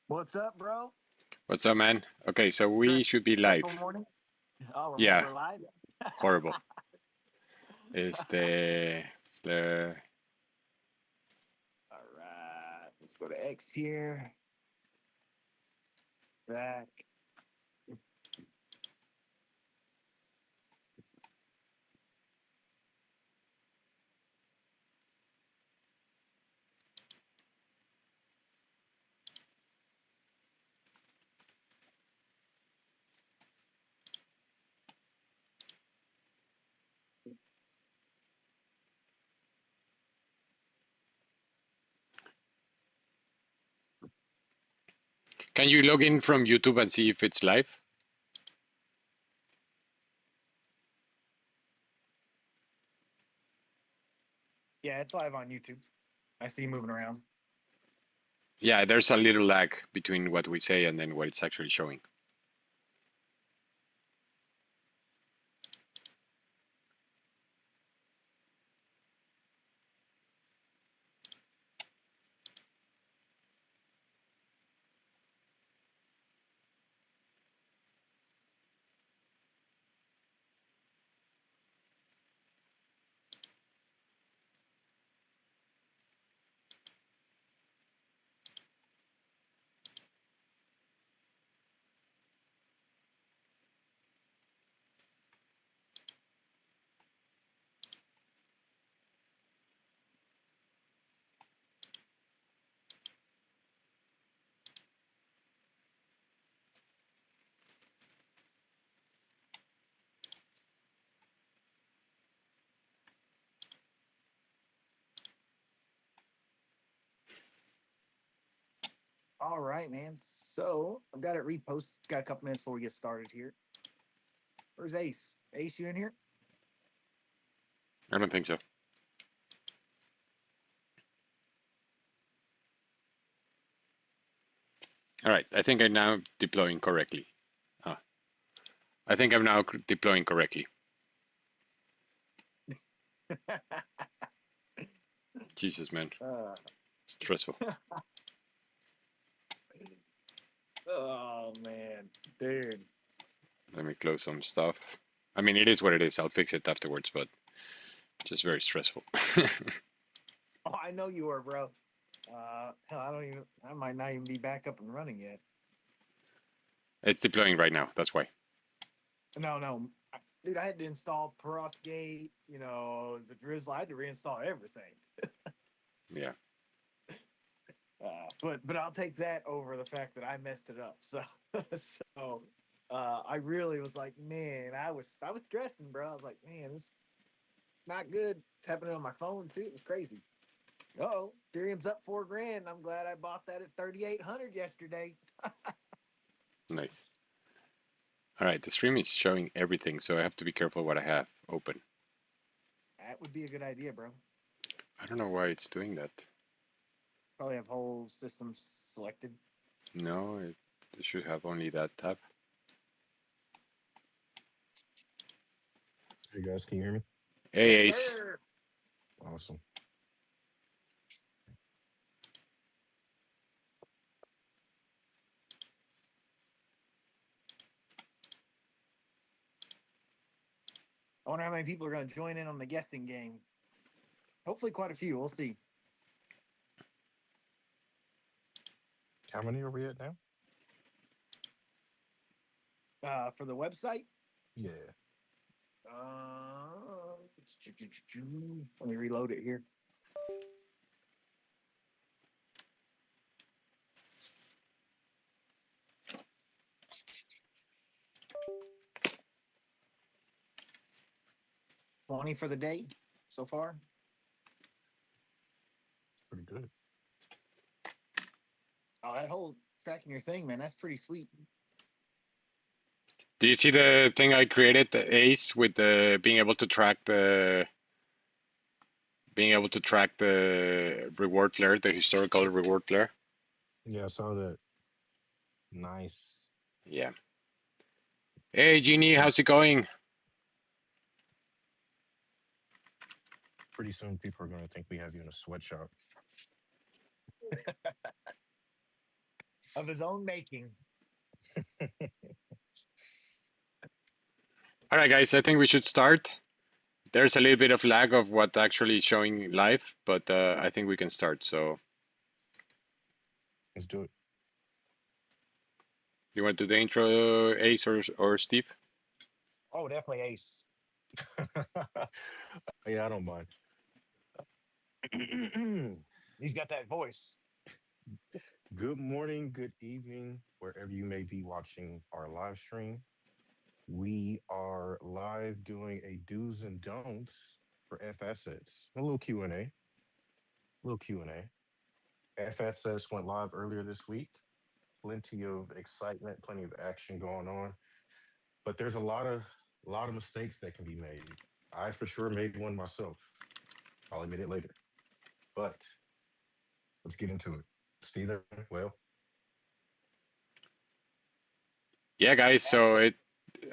What's up, bro? What's up, man? Okay, so Stress, we should be stressful live. morning. Oh, Yeah, we're live. horrible. The All right, let's go to X here. Back. Can you log in from YouTube and see if it's live? Yeah, it's live on YouTube. I see you moving around. Yeah, there's a little lag between what we say and then what it's actually showing. All right, man. So I've got it reposted. Got a couple minutes before we get started here. Where's Ace? Ace, you in here? I don't think so. All right, I think I'm now deploying correctly. Ah, I think I'm now deploying correctly. Jesus, man, uh, stressful. oh man, dude. Let me close some stuff. I mean, it is what it is. I'll fix it afterwards, but just very stressful. Oh, I know you are, bro. Hell, I don't even. I might not even be back up and running yet. It's deploying right now. That's why. No, dude, I had to install Perovskite, the Drizzle. I had to reinstall everything. Yeah. But I'll take that over the fact that I messed it up. So so I really was like, man, I was stressing, bro. I was like, man, this is not good. It's happening on my phone too. It was crazy. Oh, Ethereum's up $4,000. I'm glad I bought that at 3,800 yesterday. Nice. All right, the stream is showing everything, so I have to be careful what I have open. That would be a good idea, bro. I don't know why it's doing that. Probably have whole systems selected. No, it should have only that tab. Hey guys, can you hear me? Hey, Yes, Ace. sir. Awesome. I wonder how many people are going to join in on the guessing game. Hopefully, quite a few. We'll see. How many are we at now? For the website, Yeah. let me reload it here. $20 for the day so far. Pretty good. Oh, that whole tracking your thing, man, that's pretty sweet. Do you see the thing I created, the Ace, with the being able to track the reward flare, the historical reward flare? Yeah, I saw that. Nice. Yeah. Hey, Jeannie, how's it going? Pretty soon people are going to think we have you in a sweatshop. of his own making. All right, guys, I think we should start. There's a little bit of lag of what actually is showing live, but I think we can start. So Let's do it. you want to do the intro, Ace or Steve? Oh, definitely Ace. Yeah, I don't mind. He's got that voice. Good morning, good evening, wherever you may be watching our live stream. We are live doing a do's and don'ts for F assets. A little Q&A. Little Q&A. F assets went live earlier this week. Plenty of excitement, plenty of action going on. But there's a lot of mistakes that can be made. I for sure made one myself. I'll admit it later. But let's get into it. Steven, well, Yeah, guys. So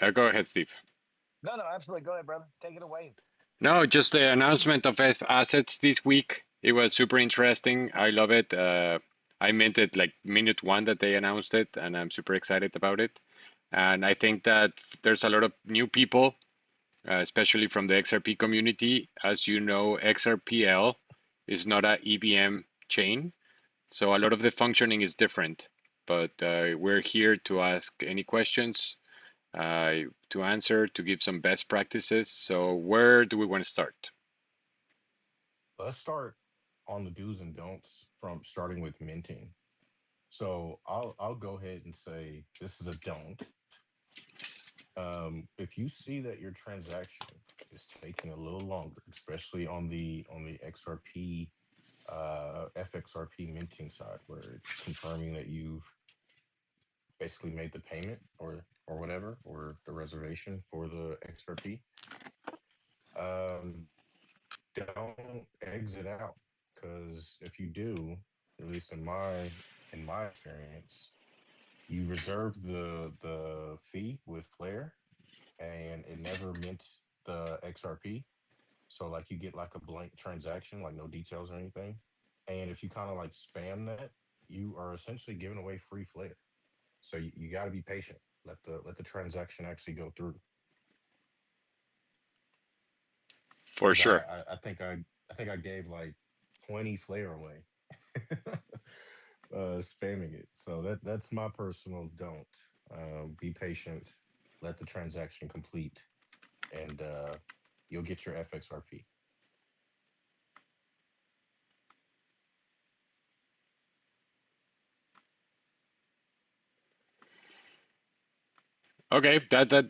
Absolutely. go ahead, Steve. No, absolutely. Go ahead, brother. Take it away. No, just the announcement of F assets this week. It was super interesting. I love it. I meant it like minute one that they announced it, and I'm super excited about it. And I think that there's a lot of new people, especially from the XRP community. As you know, XRPL is not a EVM chain, so a lot of the functioning is different. But we're here to ask any questions, to answer, to give some best practices. So where do we want to start? let's start on the do's and don'ts from starting with minting. So I'll go ahead and say this is a don't. If you see that your transaction is taking a little longer, especially on the XRP FXRP minting side, where it's confirming that you've basically made the payment or whatever, or the reservation for the XRP, um, don't exit out, because if you do, at least in my experience, you reserve the fee with Flare, and it never mints the XRP. So like you get like a blank transaction, like no details or anything. And if you kind of like spam that, you are essentially giving away free Flare. So you got to be patient. Let the transaction actually go through. For Because sure. I think I gave like 20 Flare away, spamming it. So that's my personal don't. Be patient. Let the transaction complete, and you'll get your FXRP. Okay,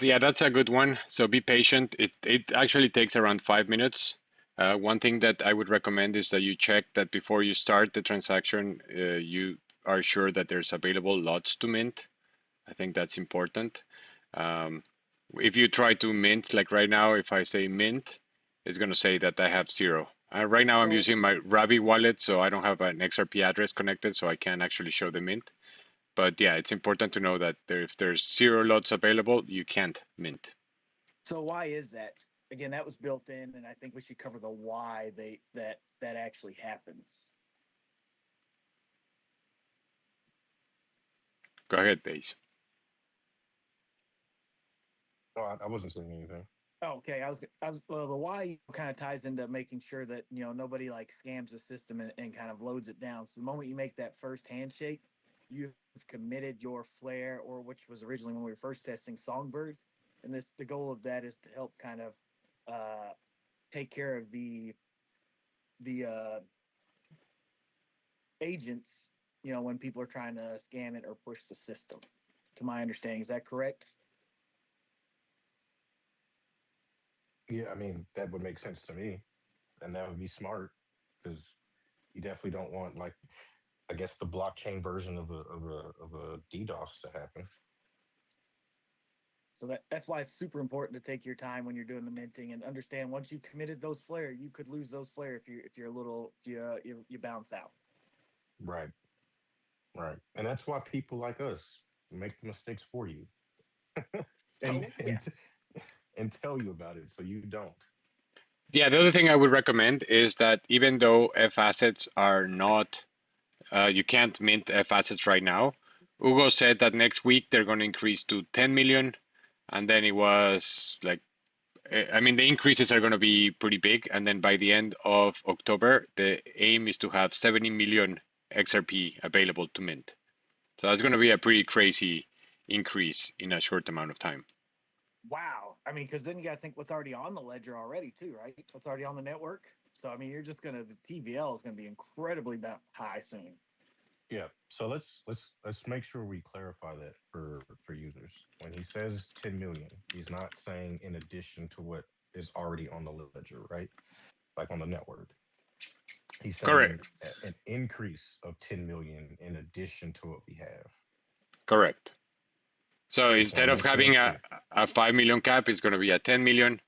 yeah, that's a good one. So be patient. It actually takes around 5 minutes. One thing that I would recommend is that you check that before you start the transaction, you are sure that there's available lots to mint. I think that's important. Um, if you try to mint, like right now, if I say mint, it's going to say that I have zero. Right now, I'm So, using my Rabi wallet, so I don't have an XRP address connected, so I can't actually show the mint. But yeah, it's important to know that if there's zero lots available, you can't mint. so why is that? Again, that was built in, and I think we should cover the why that actually happens. Go ahead, Days. No, I wasn't saying anything. Okay, I was well, the why kind of ties into making sure that nobody like scams the system and kind of loads it down. So the moment you make that first handshake, you've committed your flare, or which was originally when we were first testing Songbirds, and the goal of that is to help kind of uh, take care of the agents, when people are trying to scam it or push the system. To my understanding, is that correct? Yeah, I mean that would make sense to me, and that would be smart, because you definitely don't want, like, I guess, the blockchain version of a DDoS to happen. So that's why it's super important to take your time when you're doing the minting and understand once you've committed those flare, you could lose those flare if you're a little if you bounce out. Right, right, and that's why people like us make the mistakes for you, and Oh yeah. and and tell you about it so you don't. Yeah, the other thing I would recommend is that even though F assets are not, you can't mint F assets right now, Hugo said that next week they're going to increase to 10 million. And then it was like, I mean, the increases are going to be pretty big. And then by the end of October, the aim is to have 70 million XRP available to mint. So that's going to be a pretty crazy increase in a short amount of time. Wow. I mean, because then you got to think what's already on the ledger already, too, right? What's already on the network. So, I mean, you're just going to, the TVL is going to be incredibly high soon. Yeah. So let's make sure we clarify that for users. When he says 10 million, he's not saying in addition to what is already on the ledger, right? Like on the network. He's saying Correct. an increase of 10 million in addition to what we have. Correct. So Just want instead to of make sure that's having clear. a 5 million cap, it's going to be a 10 million.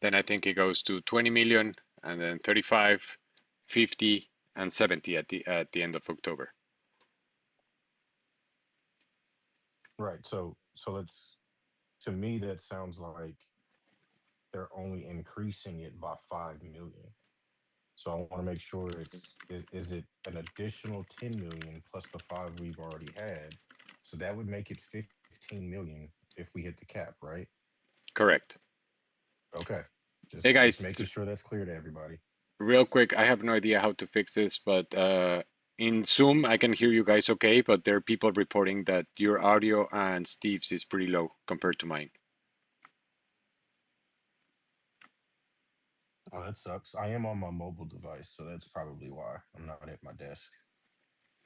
Then I think it goes to 20 million and then 35, 50, and 70 at the end of October. Right. So let's to me that sounds like they're only increasing it by 5 million. So I want to make sure is it an additional 10 million plus the 5 we've already had? So that would make it 15 million if we hit the cap, right? Correct. Okay. Hey Just making guys, sure that's clear to everybody. real quick, I have no idea how to fix this, but in Zoom I can hear you guys okay, but there are people reporting that your audio and Steve's is pretty low compared to mine. Oh, that sucks. I am on my mobile device, so that's probably why I'm not at my desk.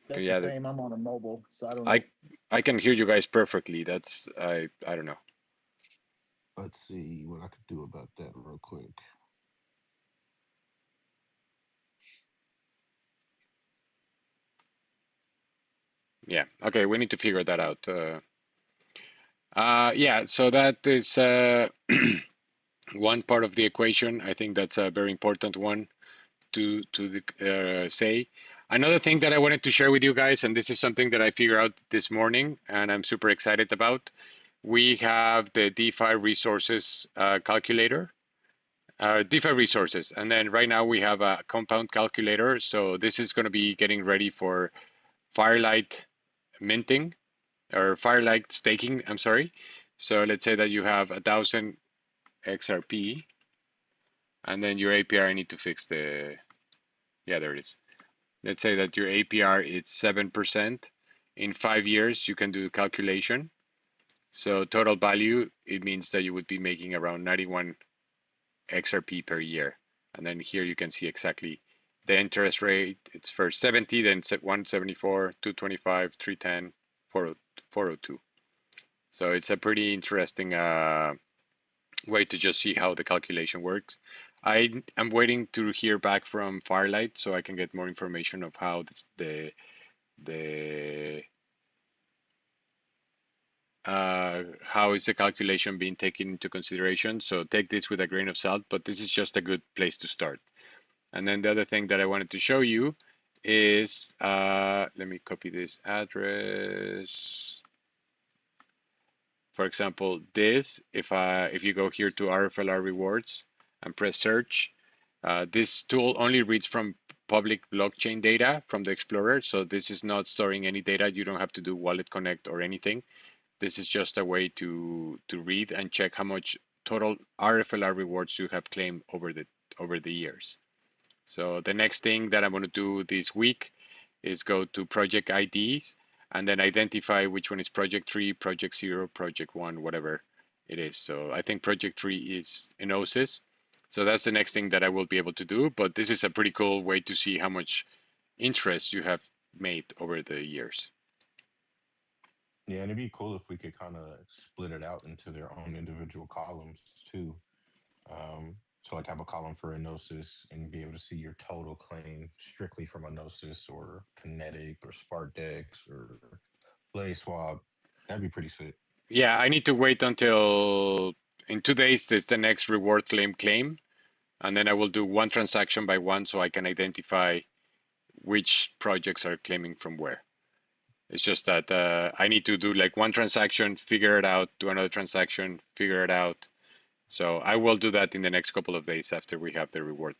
That's the Yeah, same. I'm on a mobile, so I don't I know. I can hear you guys perfectly. That's I don't know. Let's see what I could do about that real quick. Yeah. Okay, we need to figure that out. Yeah, so that is one part of the equation. I think that's a very important one to say. Another thing that I wanted to share with you guys, and this is something that I figured out this morning, and I'm super excited about. We have the DeFi resources calculator, DeFi resources, and then right now we have a compound calculator. So this is going to be getting ready for Firelight minting or Firelight staking. I'm sorry. So let's say that you have 1,000 XRP, and then your APR. I need to fix the. Yeah, there it is. Let's say that your APR is 7%. In 5 years, you can do the calculation. So total value, it means that you would be making around 91 XRP per year. And then here you can see exactly the interest rate. It's first 70, then 174, 225, 310, 402. So it's a pretty interesting way to just see how the calculation works. I am waiting to hear back from Firelight so I can get more information of how the how is the calculation being taken into consideration. So take this with a grain of salt, but this is just a good place to start. And then the other thing that I wanted to show you is, let me copy this address. For example, this, if you go here to RFLR rewards and press search, this tool only reads from public blockchain data from the Explorer. So this is not storing any data. You don't have to do wallet connect or anything. This is just a way to read and check how much total RFLR rewards you have claimed over the years. So the next thing that I'm going to do this week is go to project IDs and then identify which one is project 3, project 0, project 1, whatever it is. So I think project 3 is Enosis. So that's the next thing that I will be able to do. But this is a pretty cool way to see how much interest you have made over the years. Yeah, and it'd be cool if we could kind of split it out into their own individual columns too. So like have a column for Enosis and be able to see your total claim strictly from Enosis or Kinetic or Sparkdex or Play Swap. That'd be pretty sick. Yeah, I need to wait until in 2 days. There's the next reward claim, and then I will do one transaction by one so I can identify which projects are claiming from where. It's just that I need to do like one transaction, figure it out, do another transaction, figure it out. So I will do that in the next couple of days after we have the reward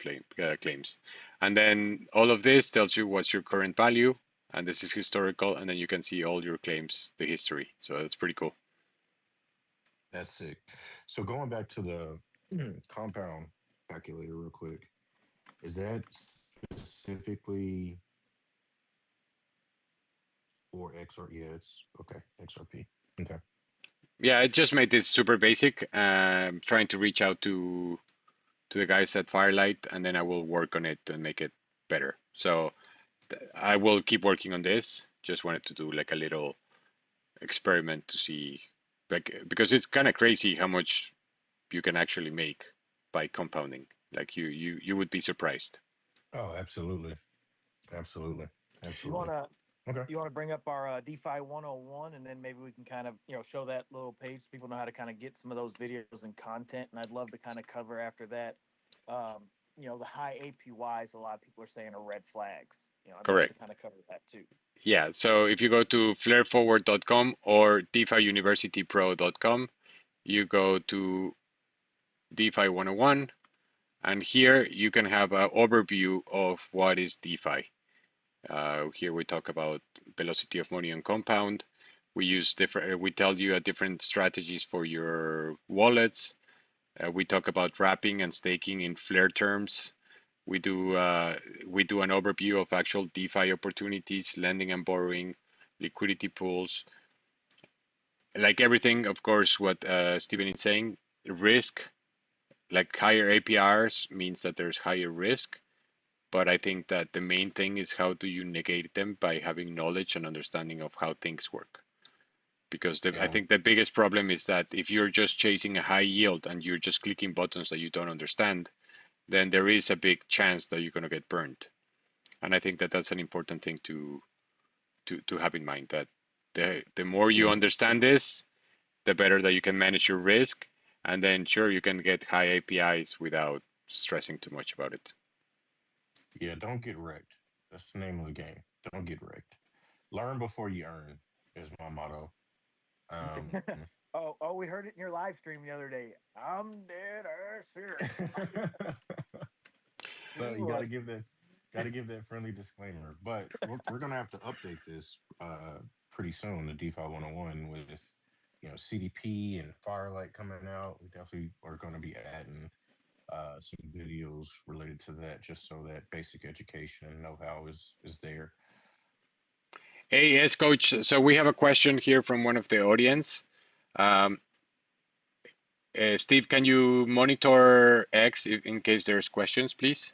claims. And then all of this tells you what's your current value, and this is historical, and then you can see all your claims, the history. So that's pretty cool. That's sick. So going back to the compound calculator real quick, is that specifically for XR? Yeah, it's okay. XRP. Okay. Yeah, I just made this super basic. Trying to reach out to the guys at Firelight, and then I will work on it and make it better. So I will keep working on this. Just wanted to do like a little experiment to see, like, because it's kind of crazy how much you can actually make by compounding. Like you would be surprised. Oh, absolutely. Absolutely. You Absolutely. wanna Okay. you wanna bring up our DeFi 101, and then maybe we can kind of show that little page so people know how to kind of get some of those videos and content. And I'd love to kind of cover after that. The high APYs a lot of people are saying are red flags. I'd love to Correct. kind of cover that too. Yeah. So if you go to flareforward.com or defiuniversitypro.com, you go to DeFi 101, and here you can have an overview of what is DeFi. Here we talk about velocity of money on compound. We use different. We tell you different strategies for your wallets. We talk about wrapping and staking in Flare terms. We do an overview of actual DeFi opportunities, lending and borrowing, liquidity pools, like everything. Of course, what Steven is saying, risk, like higher APRs means that there's higher risk. But I think that the main thing is how do you negate them by having knowledge and understanding of how things work. Because I Yeah. think the biggest problem is that if you're just chasing a high yield and you're just clicking buttons that you don't understand, then there is a big chance that you're going to get burned. And I think that that's an important thing to have in mind, that the more you Yeah. understand this, the better that you can manage your risk. And then sure, you can get high APIs without stressing too much about it. Yeah. Don't get wrecked. That's the name of the game. Don't get wrecked. Learn before you earn is my motto. Um, Oh, we heard it in your live stream the other day. I'm dead ass serious. so He you got to was. give that friendly disclaimer. But we're gonna have to update this pretty soon. The DeFi 101 with CDP and Firelight coming out. We definitely are going to be adding some videos related to that, just so that basic education and know-how is there. Hey, yes, coach. So we have a question here from one of the audience. Um, Steve, can you monitor X in case there's questions, please?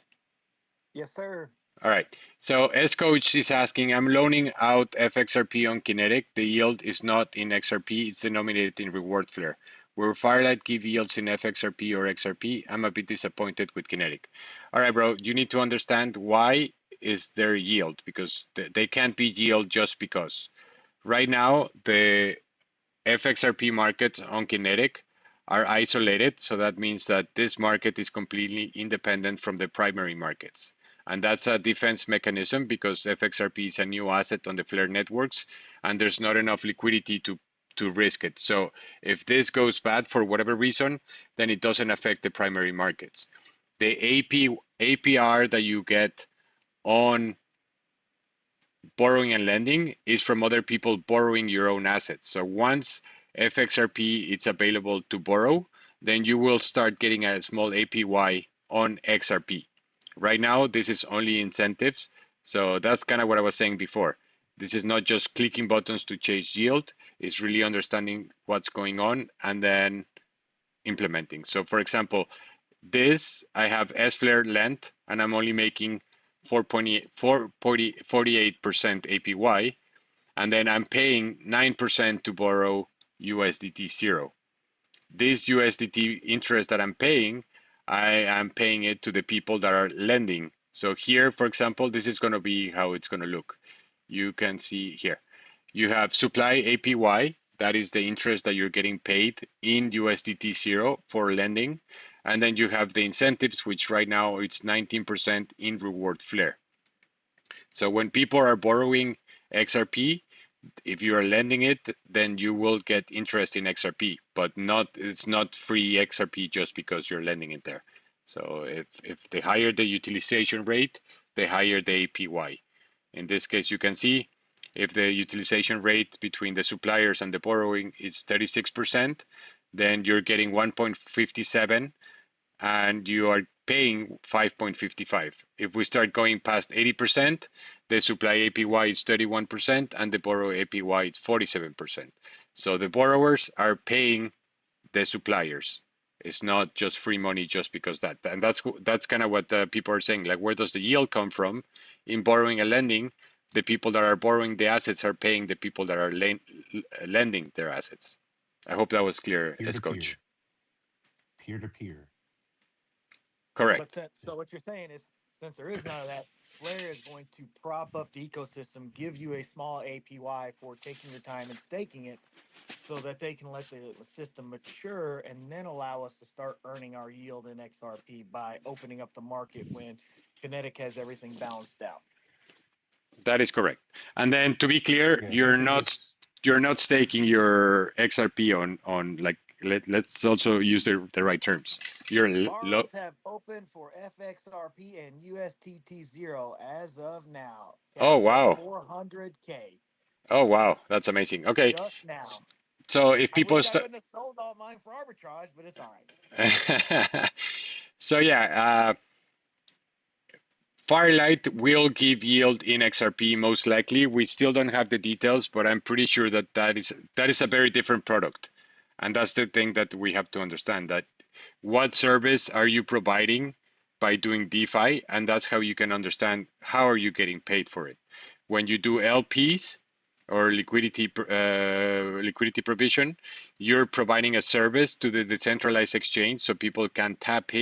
Yes, sir. All right. So S coach is asking, I'm loaning out FXRP on Kinetic. The yield is not in XRP, it's denominated in reward flare. Will Firelight give yields in FXRP or XRP? I'm a bit disappointed with Kinetic. All right, bro, you need to understand why is there yield, because they can't be yield just because. Right now, the FXRP markets on Kinetic are isolated, so that means that this market is completely independent from the primary markets. And that's a defense mechanism because FXRP is a new asset on the Flare networks, and there's not enough liquidity to risk it. So if this goes bad for whatever reason, then it doesn't affect the primary markets. The APR that you get on borrowing and lending is from other people borrowing your own assets. So once FXRP is available to borrow, then you will start getting a small APY on XRP. Right now, this is only incentives. So that's kind of what I was saying before. This is not just clicking buttons to chase yield, it's really understanding what's going on and then implementing. So for example, this, I have S-Flare length and I'm only making 48% APY, and then I'm paying 9% to borrow USDT zero. This USDT interest that I'm paying, I am paying it to the people that are lending. So here, for example, this is going to be how it's going to look. You can see here, you have supply APY, that is the interest that you're getting paid in USDT zero for lending. And then you have the incentives, which right now it's 19% in reward flare. So when people are borrowing XRP, if you are lending it, then you will get interest in XRP, but it's not free XRP just because you're lending it there. So if the higher the utilization rate, the higher the APY In this case, you can see if the utilization rate between the suppliers and the borrowing is 36%, then you're getting 1.57 and you are paying 5.55. If we start going past 80%, the supply APY is 31% and the borrow APY is 47%. So the borrowers are paying the suppliers. It's not just free money just because that. And that's kind of what people are saying. Like, where does the yield come from? In borrowing and lending, the people that are borrowing the assets are paying the people that are lending their assets. I hope that was clear, Peer as to coach. peer, peer to peer. Correct. So what you're saying is, since there is none of that, Flare is going to prop up the ecosystem, give you a small APY for taking your time and staking it, so that they can let the system mature and then allow us to start earning our yield in XRP by opening up the market when Kinetic has everything balanced out. That is correct. And then to be clear, Yeah, you're once it not gets you're not staking your XRP on like let's also use the right terms. You're low. Borrows have opened for FXRP and USTT0 as of now. Oh Capped at wow. 400K Oh wow, that's amazing. Okay, just now. so if I people wish I start, wouldn't have sold all mine for arbitrage, but it's all right. so yeah, Firelight will give yield in XRP most likely. We still don't have the details, but I'm pretty sure that is a very different product, and that's the thing that we have to understand. That what service are you providing by doing DeFi, and that's how you can understand how are you getting paid for it. When you do LPs or liquidity provision, you're providing a service to the decentralized exchange so people can tap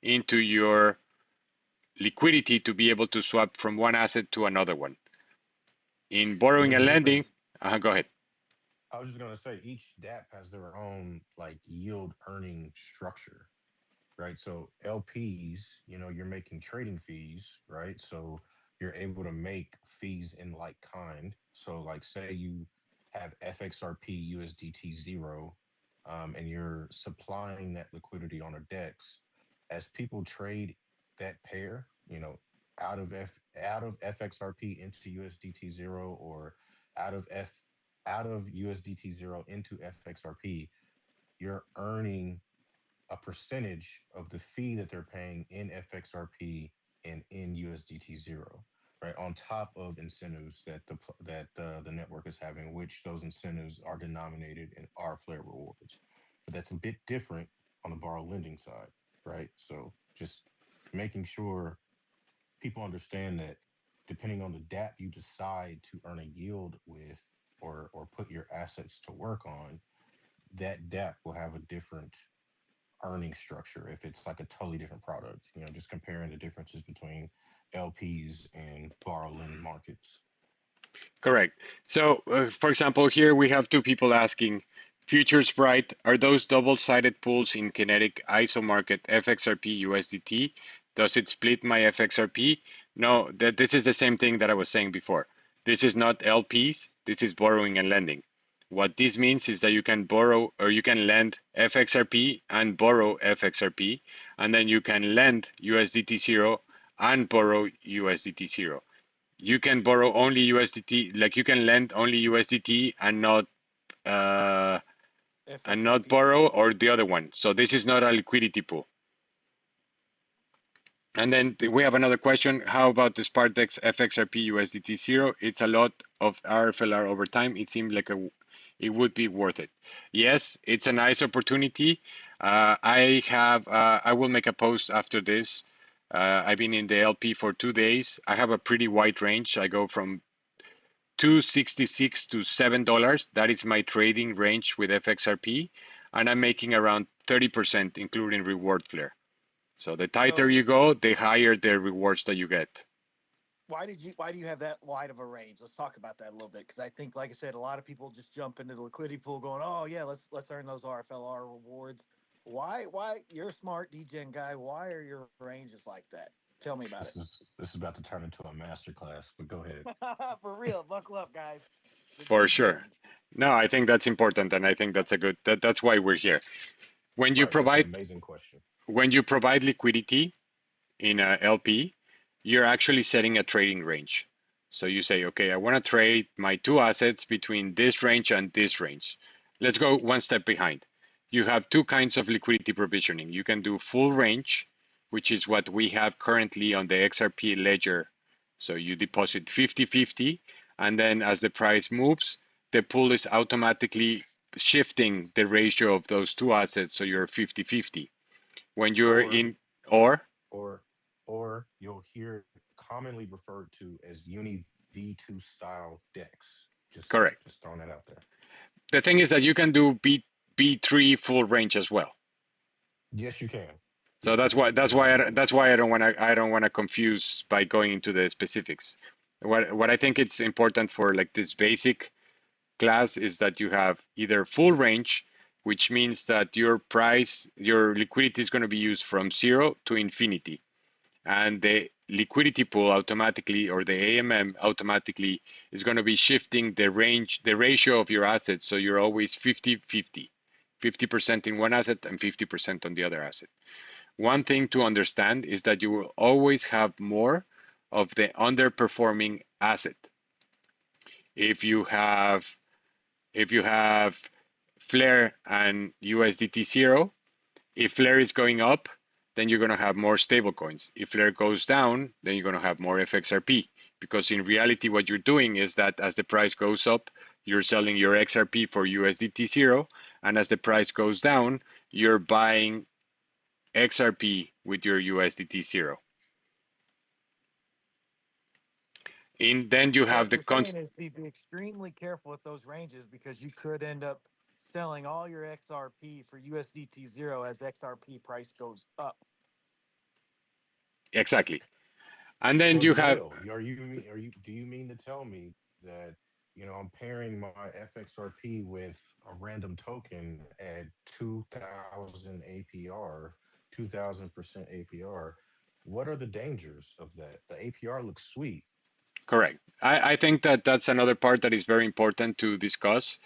into your liquidity to be able to swap from one asset to another one. In borrowing there's and different. lending, go ahead. I was just gonna say each DApp has their own like yield earning structure, right? So LPs, you're making trading fees, right? So you're able to make fees in like kind. So like say you have FXRP USDT zero, and you're supplying that liquidity on a DEX. As people trade that pair, out of FXRP into USDT zero or out of F out of USDT zero into FXRP, you're earning a percentage of the fee that they're paying in FXRP and in USDT zero, right? On top of incentives that the network is having, which those incentives are denominated in our Flare rewards. But that's a bit different on the borrow lending side, right? So just making sure people understand that depending on the DApp you decide to earn a yield with or put your assets to work on, that DApp will have a different earning structure if it's like a totally different product. Just comparing the differences between LPs and borrow lend markets. Correct. So, for example, here we have two people asking, futures right, are those double-sided pools in Kinetic ISO market FXRP USDT? Does it split my FXRP? No, this is the same thing that I was saying before. This is not LPs, this is borrowing and lending. What this means is that you can borrow or you can lend FXRP and borrow FXRP, and then you can lend USDT zero and borrow USDT zero. You can borrow only USDT, like you can lend only USDT uh, and not FXRP. borrow, or the other one. So this is not a liquidity pool. And then we have another question. How about the Spartex FXRP USDT zero? It's a lot of RFLR over time. It seemed like it would be worth it. Yes, it's a nice opportunity. I will make a post after this. I've been in the LP for 2 days. I have a pretty wide range. I go from $2.66 to $7. That is my trading range with FXRP, and I'm making around 30%, including reward flare. So the tighter So you go, the higher the rewards that you get. why do you have that wide of a range? Let's talk about that a little bit, because I think, like I said, a lot of people just jump into the liquidity pool going, oh yeah, let's earn those RFLR rewards. Why you're a smart DGen guy? Why are your ranges like that? Tell me about This is about to turn into a master class, but go ahead. it. For real, buckle up, guys. The For sure. DGens. No, I think that's important, and I think that's why we're here. When you Right, that's an provide amazing question. when you provide liquidity in a LP, you're actually setting a trading range. So you say, okay, I want to trade my two assets between this range and this range. Let's go one step behind. You have two kinds of liquidity provisioning. You can do full range, which is what we have currently on the XRP ledger. So you deposit 50-50, and then as the price moves, the pool is automatically shifting the ratio of those two assets, so you're 50-50. When you're Or in, or or or you'll hear it commonly referred to as Uni V2 style decks. correct. Just throwing that out there. The thing is that you can do B3 full range as well. Yes, you can. So Yes, you can. Yes, you can. that's why I don't want to confuse by going into the specifics. What I think it's important for like this basic class is that you have either full range, which means that your liquidity is going to be used from 0 to infinity, and the liquidity pool automatically, or the AMM automatically, is going to be shifting the range, the ratio of your assets, so you're always 50-50, 50% in one asset and 50% on the other asset. One thing to understand is that you will always have more of the underperforming asset. If you have Flare and USDT 0, if Flare is going up, then you're going to have more stable coins. If Flare goes down, then you're going to have more FXRP. Because in reality, what you're doing is that as the price goes up, you're selling your XRP for USDT 0, and as the price goes down, you're buying XRP with your USDT 0. Then you So have what the you're saying is be extremely careful with those ranges because you could end up selling all your XRP for USDT 0 as XRP price goes up. exactly. And then So you have Jamil, do you mean to tell me that I'm pairing my FXRP with a random token at 2,000 APR, 2,000% APR? What are the dangers of that? The APR looks sweet. correct. I think that that's another part that is very important to discuss.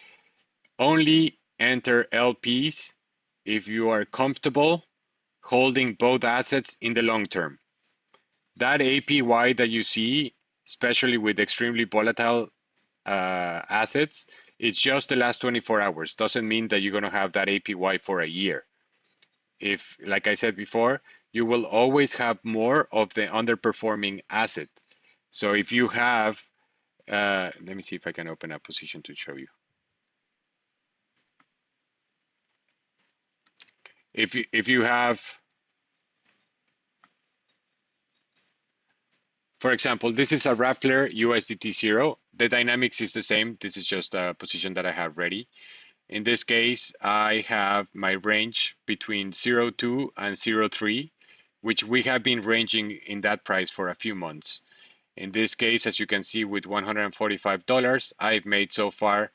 Only enter LPs if you are comfortable holding both assets in the long term. That APY that you see, especially with extremely volatile assets, it's just the last 24 hours. Doesn't mean that you're going to have that APY for a year. If, like I said before, you will always have more of the underperforming asset. So if you have, let me see if I can open a position to show you. If you have, for example, this is a Raffler USDT 0. The dynamics is the same. This is just a position that I have ready. In this case, I have my range between 0.2 and 0.3, which we have been ranging in that price for a few months. In this case, as you can see, with $145, I've made so far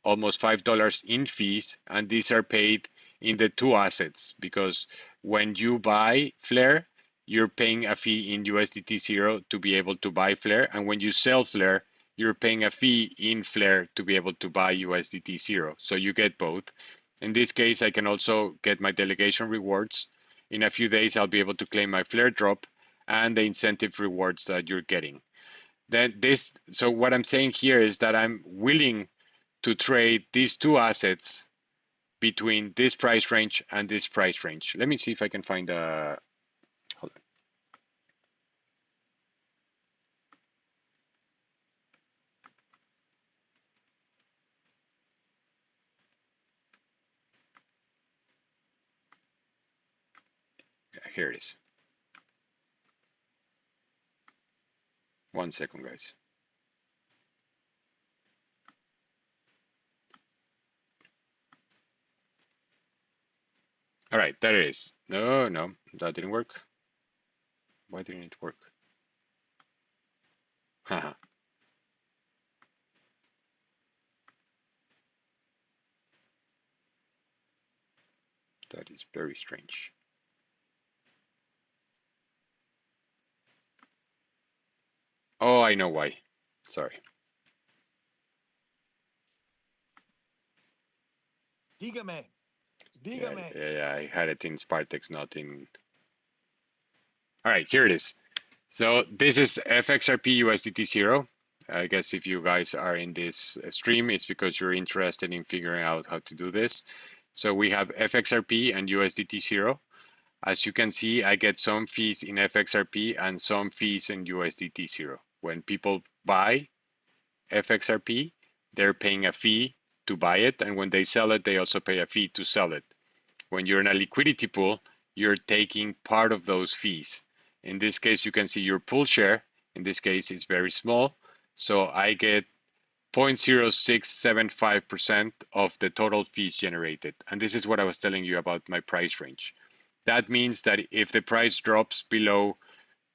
almost $5 in fees, and these are paid in the two assets because when you buy Flare, you're paying a fee in USDT 0 to be able to buy Flare, and when you sell Flare, you're paying a fee in Flare to be able to buy USDT 0. So you get both. In this case, I can also get my delegation rewards. In a few days, I'll be able to claim my Flare drop and the incentive rewards that you're getting. So what I'm saying here is that I'm willing to trade these two assets between this price range and this price range. Let me see if I can find a, hold on. Here it is. 1 second, guys. All right, there it is. No, that didn't work. Why didn't it work? Haha. That is very strange. Oh, I know why. Sorry. Dígame. Yeah, I had it in Spartex, not in. All right, here it is. So this is FXRP USDT 0. I guess if you guys are in this stream, it's because you're interested in figuring out how to do this. So we have FXRP and USDT 0. As you can see, I get some fees in FXRP and some fees in USDT 0. When people buy FXRP, they're paying a fee to buy it, and when they sell it, they also pay a fee to sell it. When you're in a liquidity pool, you're taking part of those fees. In this case, you can see your pool share. In this case, it's very small. So I get 0.0675% of the total fees generated. And this is what I was telling you about my price range. That means that if the price drops below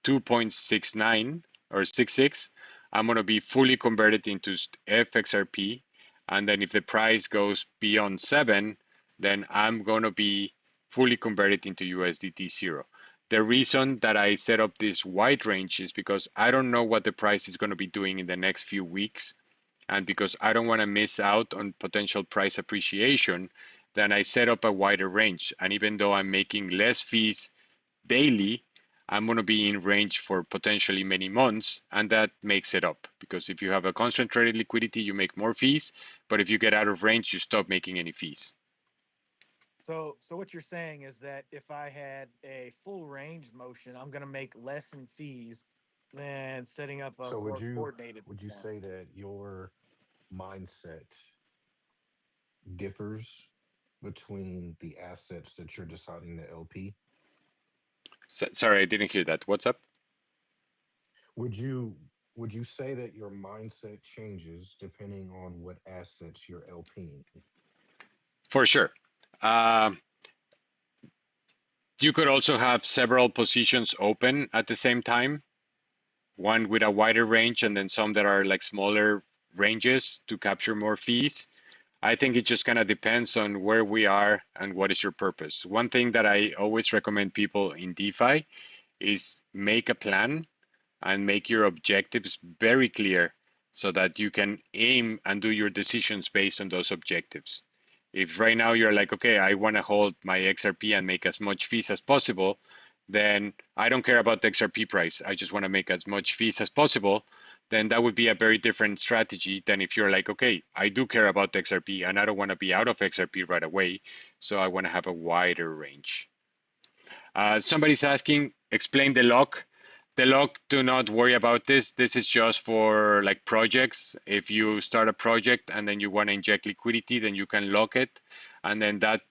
2.69 or 66, I'm going to be fully converted into FXRP. And then if the price goes beyond 7, then I'm going to be fully converted into USDT 0. The reason that I set up this wide range is because I don't know what the price is going to be doing in the next few weeks. And because I don't want to miss out on potential price appreciation, then I set up a wider range. And even though I'm making less fees daily, I'm going to be in range for potentially many months, and that makes it up. Because if you have a concentrated liquidity, you make more fees, but if you get out of range, you stop making any fees. So what you're saying is that if I had a full range motion, I'm going to make less in fees than setting up a So more coordinated would you one. say that your mindset differs between the assets that you're deciding to LP? Sorry, I didn't hear that. What's up? Would you would you say that your mindset changes depending on what assets you're LPing? For sure. Um, you could also have several positions open at the same time, one with a wider range and then some that are like smaller ranges to capture more fees. I think it just kind of depends on where we are and what is your purpose. One thing that I always recommend people in DeFi is make a plan and make your objectives very clear so that you can aim and do your decisions based on those objectives. If right now you're like, okay, I want to hold my XRP and make as much fees as possible, then I don't care about the XRP price. I just want to make as much fees as possible. Then that would be a very different strategy than if you're like, okay, I do care about the XRP and I don't want to be out of XRP right away. So I want to have a wider range. Somebody's asking, explain the lock. The lock, do not worry about this. This is just for like projects. If you start a project and then you want to inject liquidity, then you can lock it. And then that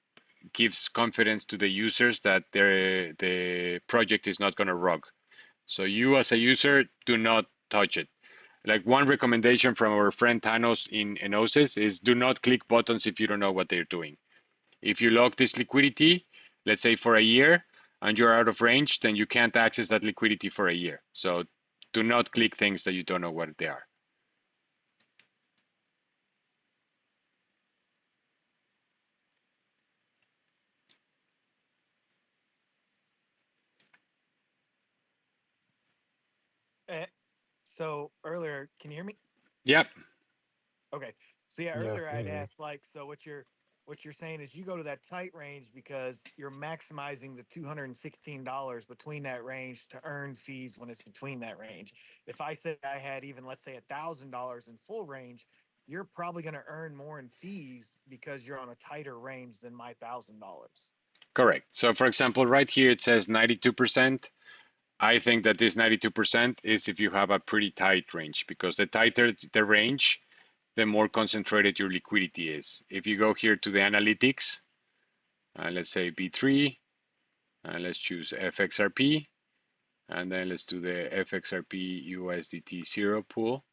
gives confidence to the users that the project is not going to rug. So you as a user, do not touch it. Like one recommendation from our friend Thanos in Enosis is do not click buttons if you don't know what they're doing. If you lock this liquidity, let's say for a year, and you're out of range, then you can't access that liquidity for a year. So do not click things that you don't know what they are. Eh, So earlier, can you hear me? Yep, Okay. So yeah, Yeah, earlier we I'd hear you. asked like, so what you're saying is you go to that tight range because you're maximizing the $216 between that range to earn fees when it's between that range. If I said I had even let's say $1,000 in full range, you're probably going to earn more in fees because you're on a tighter range than my $1,000. correct. So for example, right here it says 92%. I think that this 92% is if you have a pretty tight range, because the tighter the range, the more concentrated your liquidity is. If you go here to the analytics, let's say B3, let's choose FXRP, and then let's do the FXRP USDT 0 pool.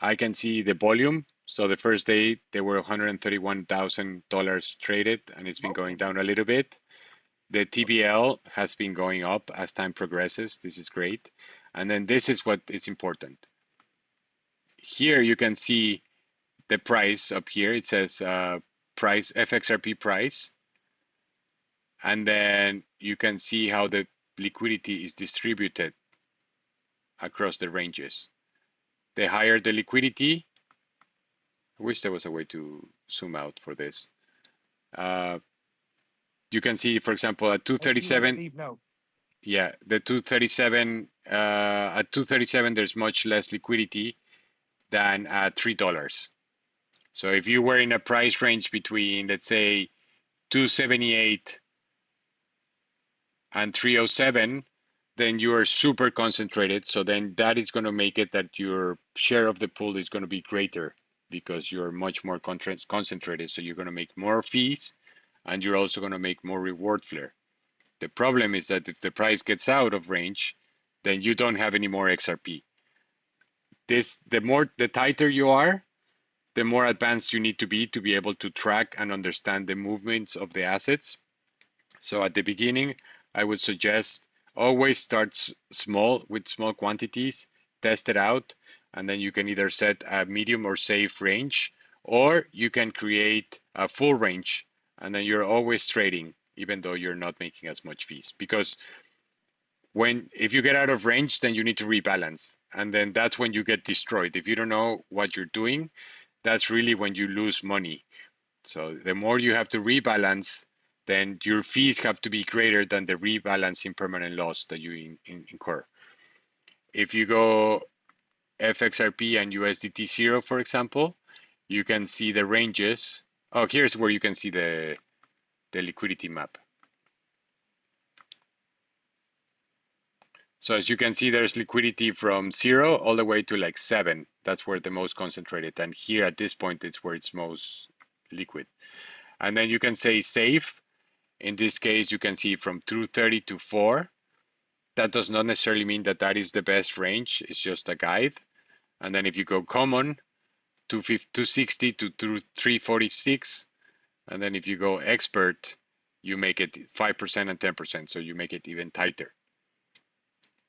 I can see the volume. So the first day there were $131,000 traded, and it's been going Smoking. down a little bit. The Okay. TBL has been going up as time progresses. This is great. And then this is what is important. Here you can see the price up here. It says price, FXRP price. And then you can see how the liquidity is distributed across the ranges. The higher the liquidity, I wish there was a way to zoom out for this. Uh, you can see, for example, at Make sure you let 237, Steve know. yeah, the 237 at 237, there's much less liquidity than at $3. So if you were in a price range between, let's say, 278 and 307, then you are super concentrated. So then that is going to make it that your share of the pool is going to be greater because you're much more concentrated. So you're going to make more fees and you're also going to make more reward flare. The problem is that if the price gets out of range, then you don't have any more XRP. The tighter you are, the more advanced you need to be able to track and understand the movements of the assets. So at the beginning, I would suggest always start small with small quantities, test it out, and then you can either set a medium or safe range, or you can create a full range, and then you're always trading, even though you're not making as much fees. Because if you get out of range, then you need to rebalance, and then that's when you get destroyed. If you don't know what you're doing, that's really when you lose money. So the more you have to rebalance, then your fees have to be greater than the rebalancing permanent loss that you incur. If you go FXRP and USDT 0, for example, you can see the ranges. Oh, here's where you can see the liquidity map. So as you can see, there's liquidity from 0 all the way to like 7. That's where the most concentrated. And here at this point, it's where it's most liquid. And then you can say safe. In this case, you can see from 230 to 4. That does not necessarily mean that that is the best range. It's just a guide. And then if you go common, 260 to 346. And then if you go expert, you make it 5% and 10%. So you make it even tighter.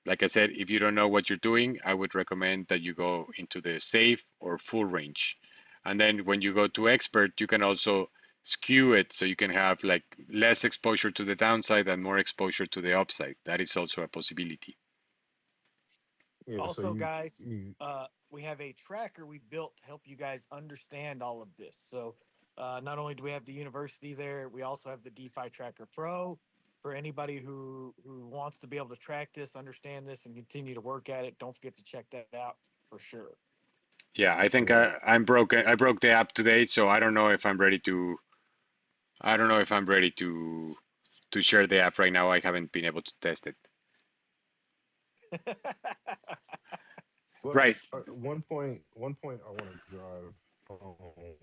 Like I said, if you don't know what you're doing, I would recommend that you go into the safe or full range. And then when you go to expert, you can also skew it so you can have like less exposure to the downside and more exposure to the upside. That is also a possibility. Yeah. So Also, guys, you we have a tracker we built to help you guys understand all of this. So, not only do we have the university there, we also have the DeFi Tracker Pro for anybody who wants to be able to track this, understand this, and continue to work at it. Don't forget to check that out for sure. Yeah, I think yeah. I'm broken. I broke the app today, so I don't know if I'm ready to. I don't know if I'm ready to share the app right now. I haven't been able to test it. But Right. one point I want to drive home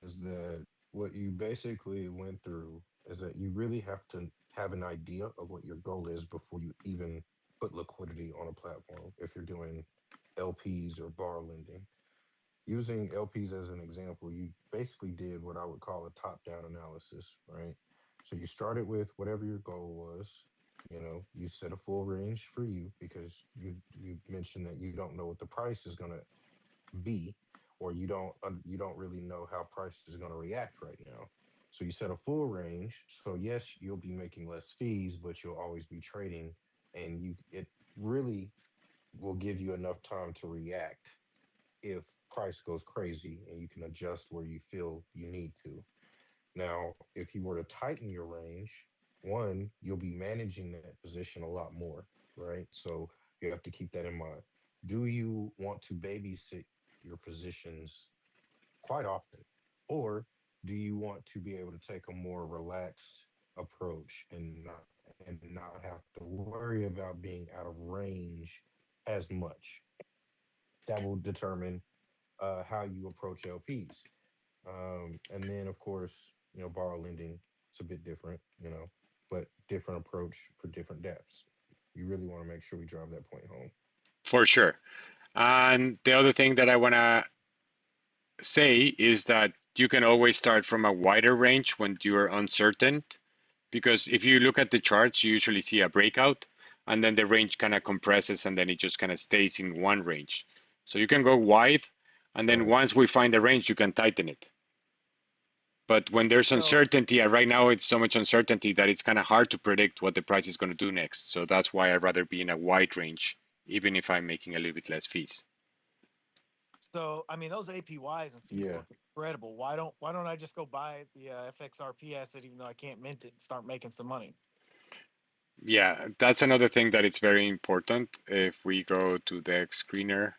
is that what you basically went through is that you really have to have an idea of what your goal is before you even put liquidity on a platform. If you're doing LPs or bar lending, using LPs as an example, you basically did what I would call a top-down analysis, right? So you started with whatever your goal was. You set a full range for you because you mentioned that you don't know what the price is going to be, or you don't really know how price is going to react right now. So you set a full range. So yes, you'll be making less fees, but you'll always be trading, and it really will give you enough time to react if price goes crazy, and you can adjust where you feel you need to. Now, if you were to tighten your range, one, you'll be managing that position a lot more, right? So you have to keep that in mind. Do you want to babysit your positions quite often? Or do you want to be able to take a more relaxed approach and not have to worry about being out of range as much? That will determine how you approach LPs. And then, of course, borrow lending, it's a bit different, but different approach for different depths. You really want to make sure we drive that point home. For sure. And the other thing that I want to say is that you can always start from a wider range when you're uncertain. Because if you look at the charts, you usually see a breakout and then the range kind of compresses and then it just kind of stays in one range. So you can go wide and then Right. once we find the range, you can tighten it. But when there's So, uncertainty, and right now it's so much uncertainty that it's kind of hard to predict what the price is going to do next. So that's why I'd rather be in a wide range, even if I'm making a little bit less fees. I mean, those APYs and fees Yeah. look incredible. Why don't I just go buy the FXRP asset even though I can't mint it and start making some money? Yeah, that's another thing that it's very important. If we go to the screener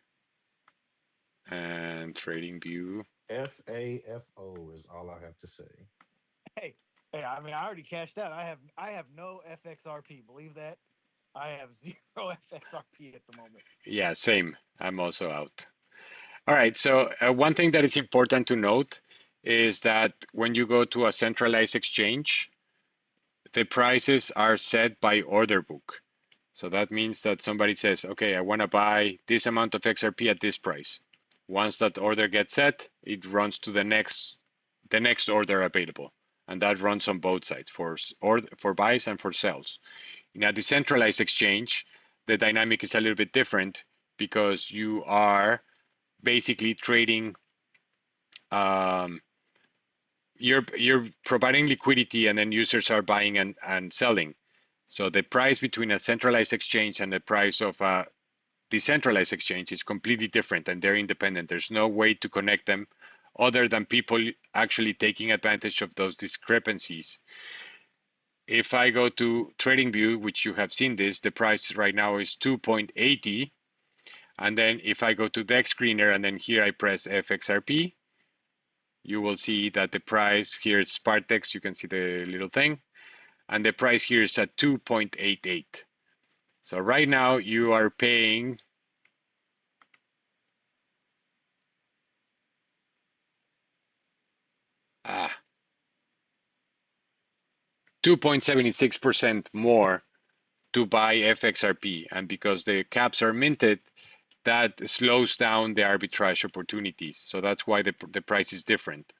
and trading view, FAFO is all I have to say. Hey, hey, I mean, I already cashed out. I have no FXRP. Believe that. I have zero FXRP at the moment. yeah, same. I'm also out. All right, so one thing that is important to note is that when you go to a centralized exchange, the prices are set by order book. So that means that somebody says, okay, I want to buy this amount of XRP at this price. Once that order gets set, it runs to the next order available. And that runs on both sides for buys and for sells. In a decentralized exchange, the dynamic is a little bit different because you are basically trading um, you're providing liquidity and then users are buying and selling. So the price between a centralized exchange and the price of a decentralized exchange is completely different and they're independent. There's no way to connect them other than people actually taking advantage of those discrepancies. If I go to TradingView, which you have seen this, the price right now is 2.80. And then if I go to Dex Screener and then here I press FXRP, you will see that the price here is Spartex. You can see the little thing. And the price here is at 2.88. So right now you are paying 2.76% more to buy FXRP. And because the caps are minted, that slows down the arbitrage opportunities. So that's why the price is different.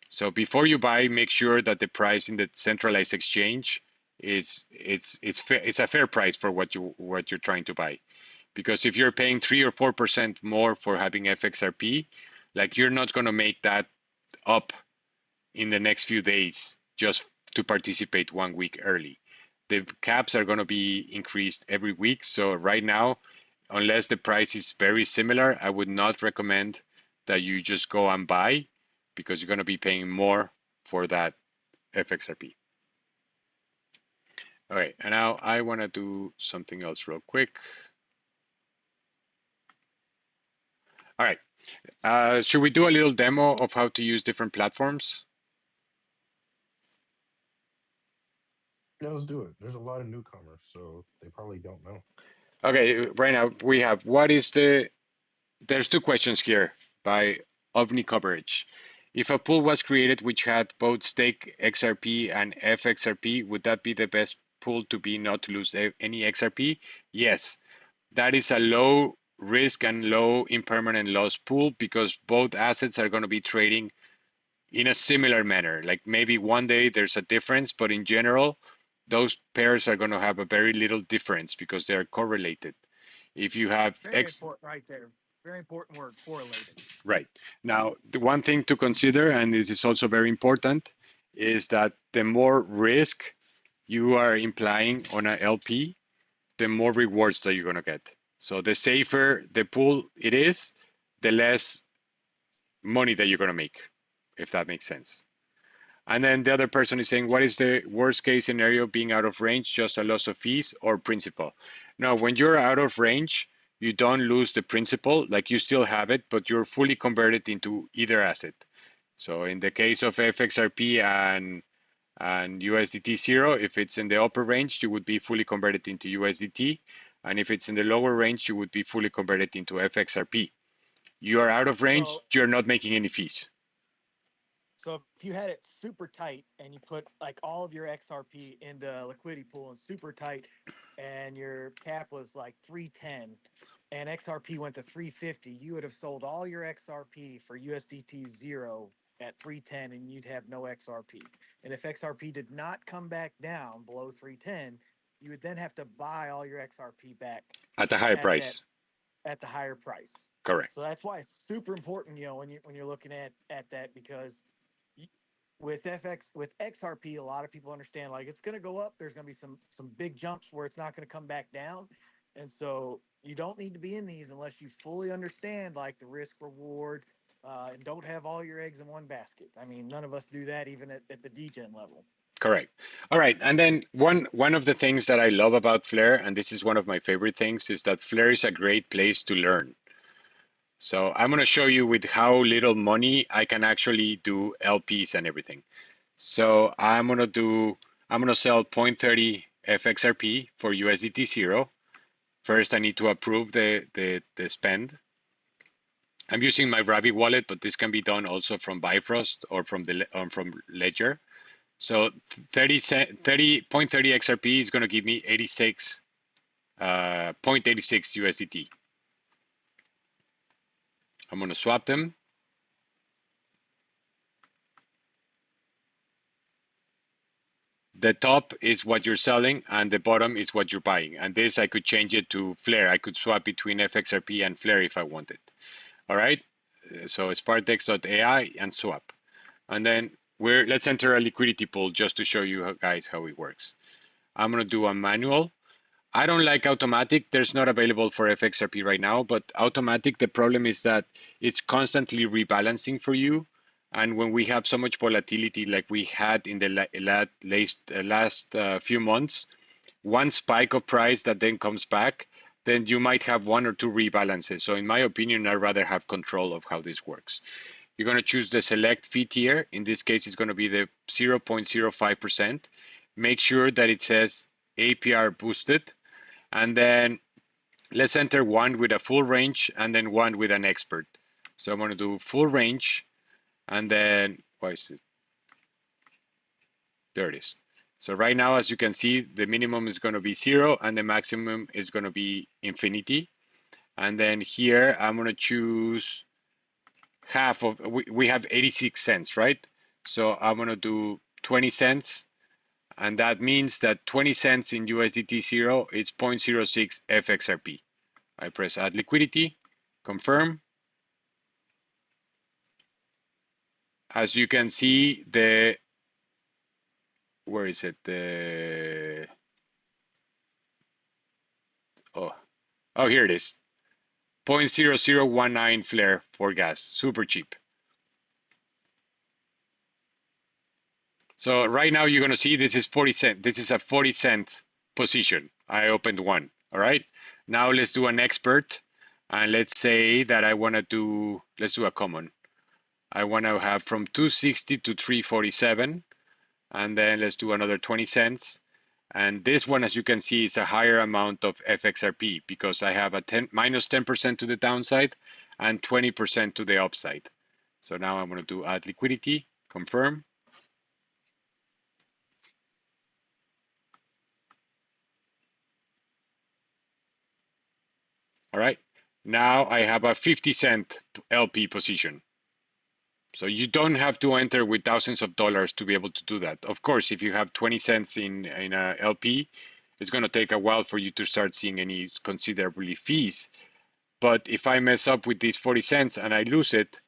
So before you buy, make sure that the price in the centralized exchange it's a fair price for what you're trying to buy. Because if you're paying 3 or 4% more for having FXRP, like you're not going to make that up in the next few days just to participate 1 week early. The caps are going to be increased every week. So right now, unless the price is very similar, I would not recommend that you just go and buy because you're going to be paying more for that FXRP. All right, and now I want to do something else real quick. All right, should we do a little demo of how to use different platforms? Yeah, let's do it. There's a lot of newcomers, so they probably don't know. Okay, right now we have there's two questions here by OVNI Coverage. If a pool was created which had both stake XRP and FXRP, would that be the best pool to be not to lose any XRP? Yes, that is a low risk and low impermanent loss pool because both assets are going to be trading in a similar manner. Like maybe one day there's a difference, but in general, those pairs are going to have a very little difference because they're correlated. If you have Very X, important, right there. Very important word, correlated. right. Now, the one thing to consider, and this is also very important, is that the more risk you are implying on a LP, the more rewards that you're going to get. So the safer the pool it is, the less money that you're going to make, if that makes sense. And then the other person is saying, what is the worst case scenario being out of range, just a loss of fees or principal? No, when you're out of range, you don't lose the principal, like you still have it, but you're fully converted into either asset. So in the case of FXRP and USDT zero, if it's in the upper range, you would be fully converted into USDT. And if it's in the lower range, you would be fully converted into FXRP. You are out of range, So you're not making any fees. So if you had it super tight and you put like all of your XRP into a liquidity pool and super tight, and your cap was like 310, and XRP went to 350, you would have sold all your XRP for USDT zero at 310, and you'd have no XRP. And if XRP did not come back down below 310, you would then have to buy all your XRP back At a higher at that price. at the higher price. Correct. So that's why it's super important, when you're looking at that, because with XRP, a lot of people understand like it's going to go up. There's going to be some big jumps where it's not going to come back down, and so you don't need to be in these unless you fully understand like the risk reward, and don't have all your eggs in one basket. I mean, none of us do that even at the DGen level. Correct. All right. And then one of the things that I love about Flare, and this is one of my favorite things, is that Flare is a great place to learn. So I'm going to show you with how little money I can actually do LPs and everything. So I'm going to sell 0.30 FXRP for USDT 0. First, I need to approve the spend. I'm using my Ravi wallet, but this can be done also from Bifrost or from Ledger. So 0.30 XRP is going to give me 86 0.86 USDT. I'm going to swap them. The top is what you're selling and the bottom is what you're buying. And this, I could change it to Flare. I could swap between FXRP and Flare if I wanted. All right. So spartex.ai and swap. And then let's enter a liquidity pool just to show you guys how it works. I'm going to do a manual. I don't like automatic. There's not available for FXRP right now, but automatic, the problem is that it's constantly rebalancing for you. And when we have so much volatility like we had in the last few months, one spike of price that then comes back, then you might have one or two rebalances. So in my opinion, I'd rather have control of how this works. You're going to choose the select fee tier. In this case, it's going to be the 0.05%. Make sure that it says APR boosted. And then let's enter one with a full range and then one with an expert. So I'm going to do full range and then, why is it? There it is. So right now, as you can see, the minimum is going to be 0 and the maximum is going to be infinity. And then here, I'm going to choose half of, we have 86 cents, right? So I'm going to do 20 cents. And that means that 20 cents in USDT 0 is 0.06 FXRP. I press add liquidity, confirm. As you can see, where is it? Oh, here it is. 0.0019 flare for gas, super cheap. So right now you're going to see this is 40 cent. This is a 40-cent position. I opened one. All right. Now let's do an expert. And let's say that I want to do, let's do a common. I want to have from 260 to 347. And then let's do another 20 cents. And this one, as you can see, is a higher amount of FXRP because I have a minus 10% to the downside and 20% to the upside. So now I'm going to do add liquidity, confirm. All right. Now I have a 50-cent LP position. So you don't have to enter with thousands of dollars to be able to do that. Of course, if you have 20 cents in a LP, it's going to take a while for you to start seeing any considerably fees. But if I mess up with these 40 cents and I lose it,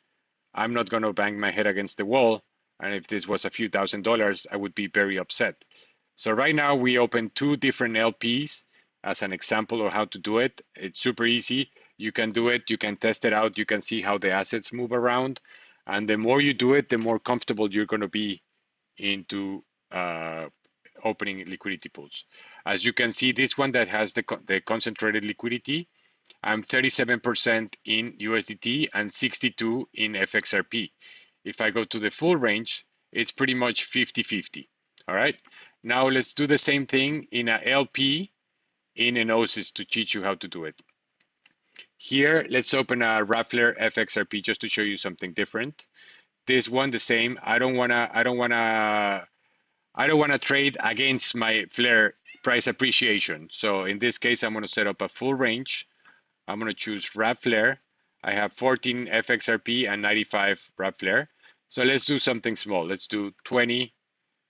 I'm not going to bang my head against the wall. And if this was a few $1,000s, I would be very upset. So right now we open two different LPs as an example of how to do it. It's super easy. You can do it. You can test it out. You can see how the assets move around. And the more you do it, the more comfortable you're going to be into opening liquidity pools. As you can see, this one that has the concentrated liquidity, I'm 37% in USDT and 62 in FXRP. If I go to the full range, it's pretty much 50-50. All right. Now let's do the same thing in a LP in an OSIS to teach you how to do it. Here, let's open a Raffler FXRP just to show you something different. This one, the same. I don't wanna trade against my Flare price appreciation. So in this case, I'm gonna set up a full range. I'm going to choose Raffler. I have 14 FXRP and 95 Raffler. So let's do something small. Let's do 20.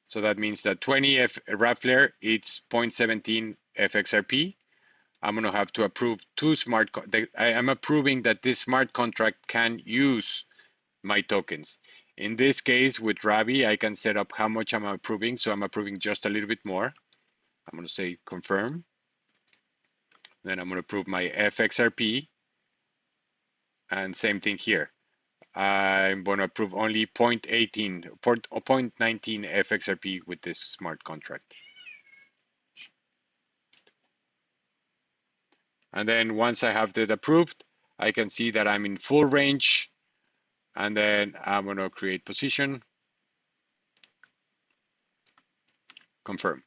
So that means that 20 Raffler, it's 0.17 FXRP. I'm going to have to approve two I am approving that this smart contract can use my tokens. In this case, with Ravi, I can set up how much I'm approving. So I'm approving just a little bit more. I'm going to say confirm. Then I'm going to approve my FXRP. And same thing here. I'm going to approve only 0.18 or 0.19 FXRP with this smart contract. And then once I have that approved, I can see that I'm in full range. And then I'm going to create position, confirm.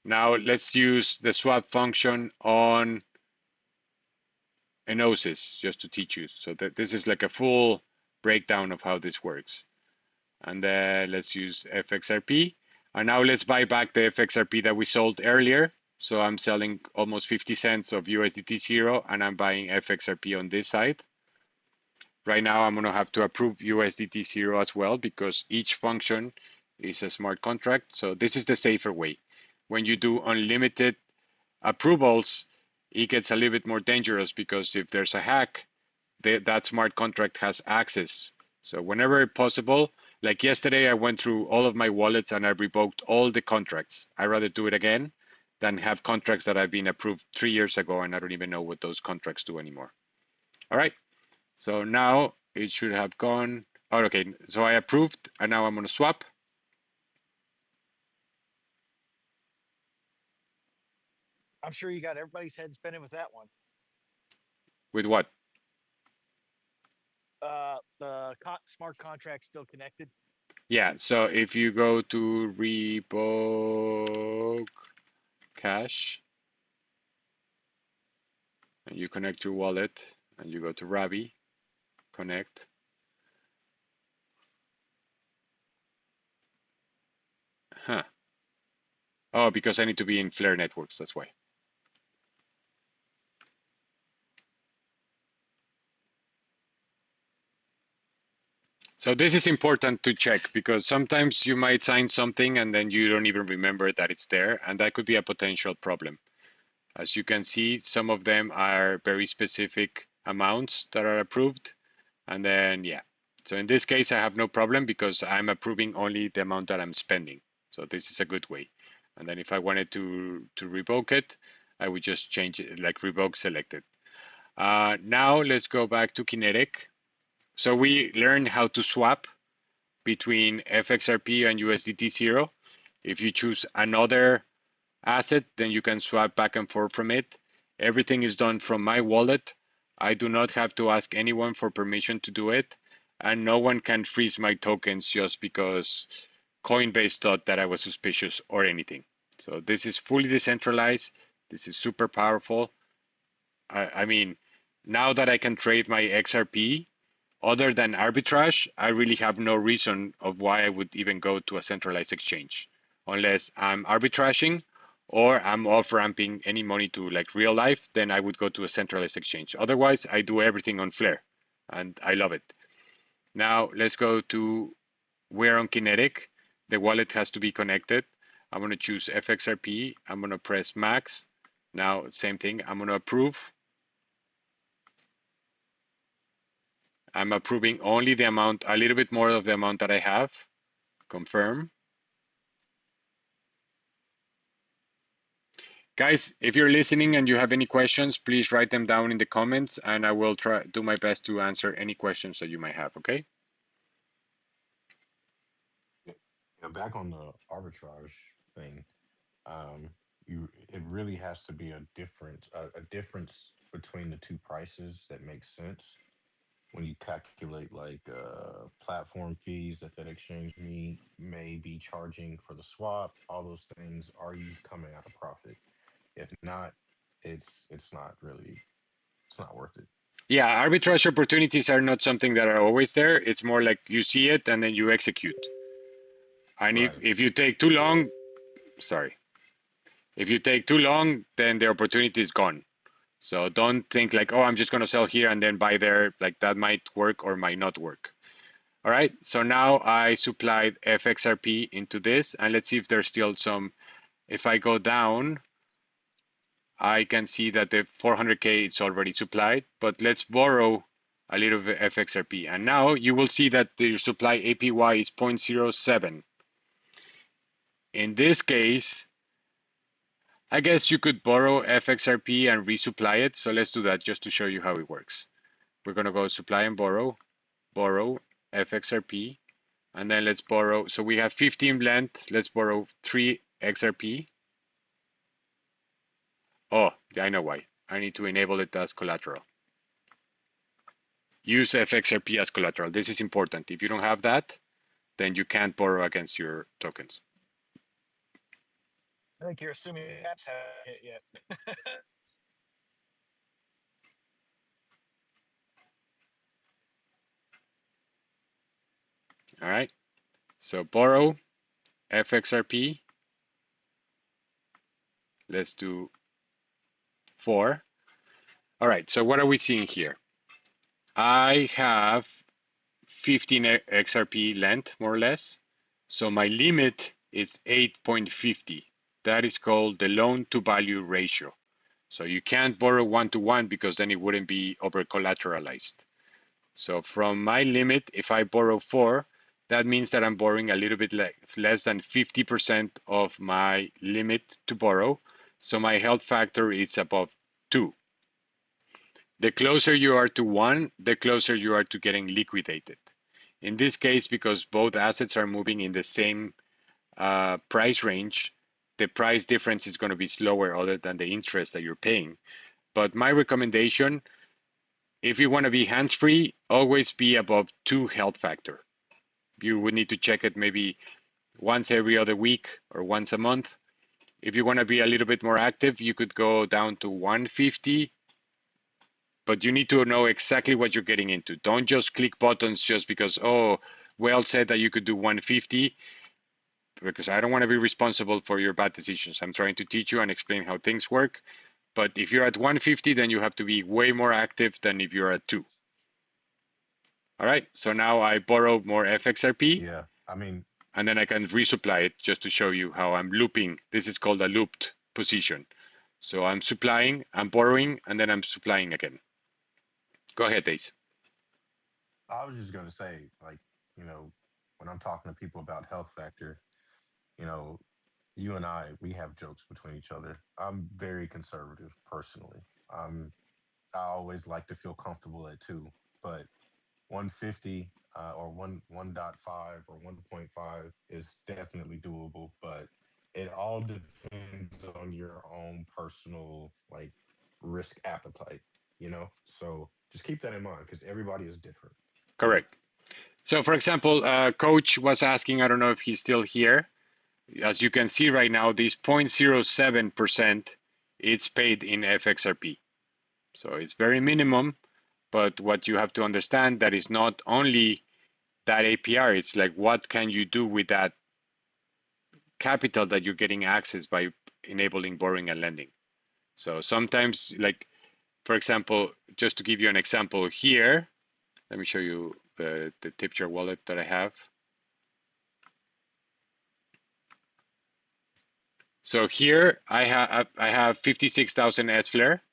Now let's use the swap function on Enosis just to teach you. So that this is like a full breakdown of how this works. And then let's use FXRP. And now let's buy back the FXRP that we sold earlier. So I'm selling almost 50 cents of USDT zero and I'm buying FXRP on this side. Right now I'm going to have to approve USDT zero as well because each function is a smart contract. So this is the safer way. When you do unlimited approvals, it gets a little bit more dangerous because if there's a hack, that smart contract has access. So whenever possible, like yesterday, I went through all of my wallets and I revoked all the contracts. I'd rather do it again than have contracts that have been approved 3 years ago and I don't even know what those contracts do anymore. All right, so now it should have gone. Oh, okay, so I approved and now I'm going to swap. I'm sure you got everybody's head spinning with that one. With what? The smart contract still connected. Yeah, so if you go to revoke cache and you connect your wallet and you go to Ravi, connect. Huh. Oh, because I need to be in Flare networks, that's why. So this is important to check because sometimes you might sign something and then you don't even remember that it's there, and that could be a potential problem. As you can see, some of them are very specific amounts that are approved, and then yeah. So in this case, I have no problem because I'm approving only the amount that I'm spending. So this is a good way. And then if I wanted to revoke it, I would just change it, like revoke selected. Now let's go back to Kinetic. So we learned how to swap between FXRP and USDT zero. If you choose another asset, then you can swap back and forth from it. Everything is done from my wallet. I do not have to ask anyone for permission to do it. And no one can freeze my tokens just because Coinbase thought that I was suspicious or anything. So this is fully decentralized. This is super powerful. I mean, now that I can trade my XRP, other than arbitrage, I really have no reason of why I would even go to a centralized exchange, unless I'm arbitraging or I'm off ramping any money to like real life, then I would go to a centralized exchange. Otherwise, I do everything on Flare and I love it. Now let's go to where on Kinetic. The wallet has to be connected. I'm going to choose FXRP. I'm going to press max. Now, same thing. I'm going to approve. I'm approving only the amount, a little bit more of the amount that I have. Confirm. Guys, if you're listening and you have any questions, please write them down in the comments and I will try do my best to answer any questions that you might have, okay? Yeah, back on the arbitrage thing, it really has to be a difference between the two prices that makes sense when you calculate like platform fees that exchange may be charging for the swap, all those things. Are you coming out of profit? If not, it's not really, it's not worth it. Yeah, arbitrage opportunities are not something that are always there. It's more like you see it and then you execute. And Right. if you take too long, sorry, if you take too long, then the opportunity is gone. So don't think like, oh, I'm just going to sell here and then buy there. Like that might work or might not work. All right, so now I supplied FXRP into this, and let's see if there's still some. If I go down, I can see that the 400K is already supplied, but let's borrow a little bit FXRP. And now you will see that the supply APY is 0.07. In this case, I guess you could borrow FXRP and resupply it. So let's do that just to show you how it works. we're going to go supply and borrow, FXRP, and then let's borrow. So we have 15 lent. Let's borrow 3 XRP. Oh, I know why. I need to enable it as collateral. Use FXRP as collateral. This is important. If you don't have that, then you can't borrow against your tokens. I think you're assuming that's haven't hit yet. All right. So borrow FXRP. Let's do 4. All right. So what are we seeing here? I have 15 XRP lent, more or less. So my limit is 8.50. That is called the loan to value ratio. So you can't borrow 1-to-1 because then it wouldn't be over collateralized. So from my limit, if I borrow 4, that means that I'm borrowing a little bit less than 50% of my limit to borrow. So my health factor is above 2. The closer you are to 1, the closer you are to getting liquidated. In this case, because both assets are moving in the same price range, the price difference is going to be slower other than the interest that you're paying. But my recommendation, if you want to be hands-free, always be above 2 health factor. You would need to check it maybe once every other week or once a month. If you want to be a little bit more active, you could go down to 150, but you need to know exactly what you're getting into. Don't just click buttons just because, oh, well said that you could do 150, because I don't want to be responsible for your bad decisions. I'm trying to teach you and explain how things work. But if you're at 150, then you have to be way more active than if you're at 2. All right, so now I borrow more FXRP. Yeah, I mean, And then I can resupply it just to show you how I'm looping. This is called a looped position. So I'm supplying, I'm borrowing, and then I'm supplying again. Go ahead, Ace. I was just gonna say, like, when I'm talking to people about health factor, you know, you and we have jokes between each other. I'm very conservative personally. I always like to feel comfortable at 2, but 150 or 1.5 or 1.5 is definitely doable, but it all depends on your own personal like risk appetite, So just keep that in mind because everybody is different. Correct. So for example, Coach was asking, I don't know if he's still here. As you can see right now, this 0.07%, it's paid in FXRP. So it's very minimum, but what you have to understand that is not only that APR, it's like what can you do with that capital that you're getting access by enabling borrowing and lending. So sometimes, like, for example, just to give you an example here, let me show you the Tipjar wallet that I have. So here I have 56,000 S flare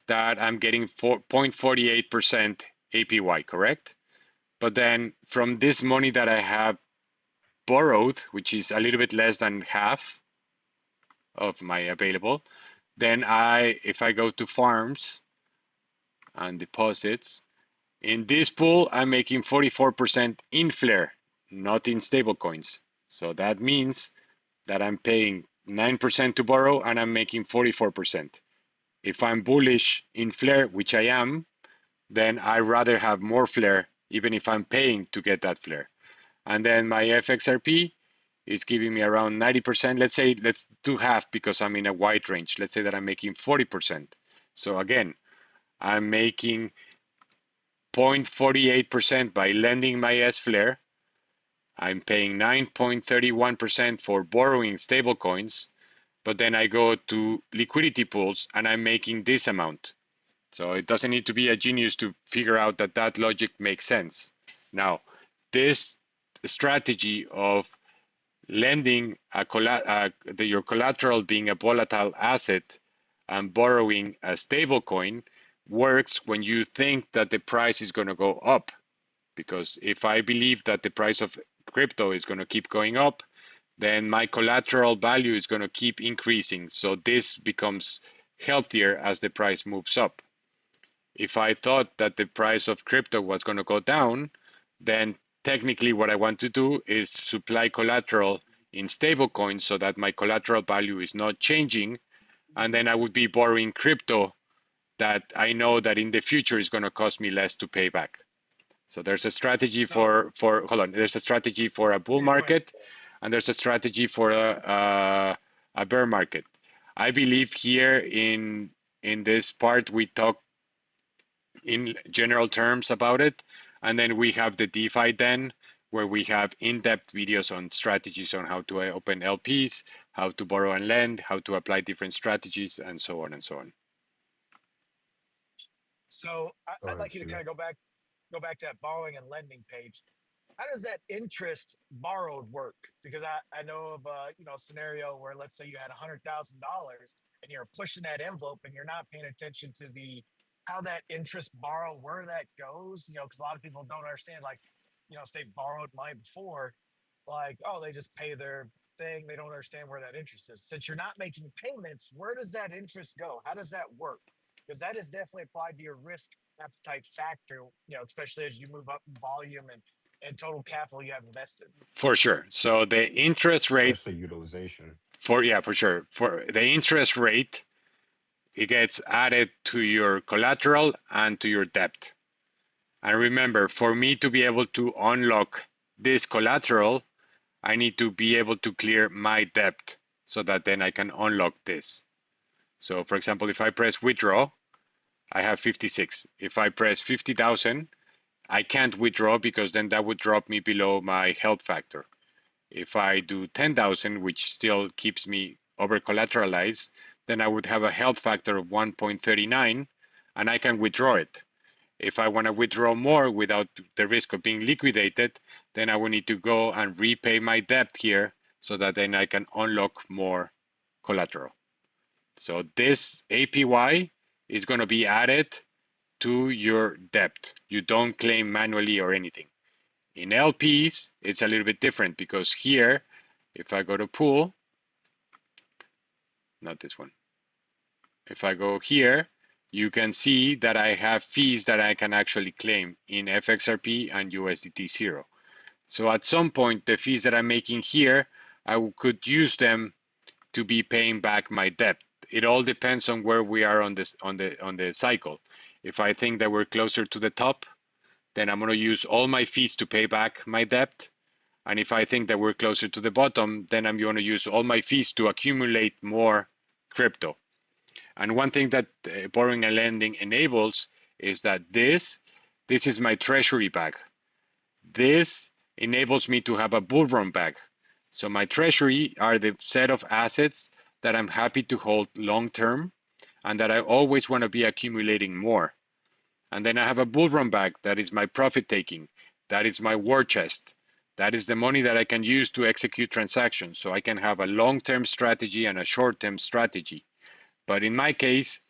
that I'm getting 4.48% APY, correct? But then from this money that I have borrowed, which is a little bit less than half of my available, then if I go to farms and deposits, in this pool, I'm making 44% in Flare, not in stablecoins. So that means that I'm paying 9% to borrow and I'm making 44%. If I'm bullish in Flare, which I am, then I rather have more Flare, even if I'm paying to get that Flare. And then my FXRP is giving me around 90%. Let's do half because I'm in a wide range. Let's say that I'm making 40%. So again, I'm making 0.48% by lending my S flare. I'm paying 9.31% for borrowing stablecoins, but then I go to liquidity pools and I'm making this amount. So it doesn't need to be a genius to figure out that that logic makes sense. Now, this strategy of lending your collateral being a volatile asset and borrowing a stable coin works when you think that the price is going to go up. Because if I believe that the price of crypto is going to keep going up, then my collateral value is going to keep increasing. So this becomes healthier as the price moves up. If I thought that the price of crypto was going to go down, then technically what I want to do is supply collateral in stable coins so that my collateral value is not changing. And then I would be borrowing crypto that I know that in the future is going to cost me less to pay back. So there's a strategy So for hold on. There's a strategy for a bull yeah, go ahead. market, and there's a strategy for a bear market. I believe here in this part we talk in general terms about it, and then we have the DeFi den where we have in-depth videos on strategies on how to open LPs, how to borrow and lend, how to apply different strategies, and so on and so on. So Go I'd ahead, like you to kind Stu. of go back to that borrowing and lending page. How does that interest borrowed work? Because I know of a scenario where, let's say you had $100,000 and you're pushing that envelope and you're not paying attention to the how that interest borrow, where that goes, because a lot of people don't understand, like, if they borrowed money before, like, oh, they just pay their thing, they don't understand where that interest is. Since you're not making payments, where does that interest go? How does that work? Because that is definitely applied to your risk appetite factor, especially as you move up in volume and total capital you have invested. For sure. So the interest rate Especially utilization. for sure. For the interest rate, it gets added to your collateral and to your debt. And remember, for me to be able to unlock this collateral, I need to be able to clear my debt so that then I can unlock this. So for example, if I press withdraw, I have 56. If I press 50,000, I can't withdraw because then that would drop me below my health factor. If I do 10,000, which still keeps me over collateralized, then I would have a health factor of 1.39 and I can withdraw it. If I want to withdraw more without the risk of being liquidated, then I will need to go and repay my debt here so that then I can unlock more collateral. So this APY is going to be added to your debt. You don't claim manually or anything. In LPs, it's a little bit different because here, if I go to pool, not this one. If I go here, you can see that I have fees that I can actually claim in FXRP and USDT 0. So at some point, the fees that I'm making here, I could use them to be paying back my debt. It all depends on where we are on this on the cycle. If I think that we're closer to the top, then I'm going to use all my fees to pay back my debt. And if I think that we're closer to the bottom, then I'm going to use all my fees to accumulate more crypto. And one thing that borrowing and lending enables is that this is my treasury bag. This enables me to have a bull run bag. So my treasury are the set of assets that I'm happy to hold long term and that I always want to be accumulating more. And then I have a bull run bag that is my profit taking. That is my war chest. That is the money that I can use to execute transactions. So I can have a long-term strategy and a short-term strategy. But in my case,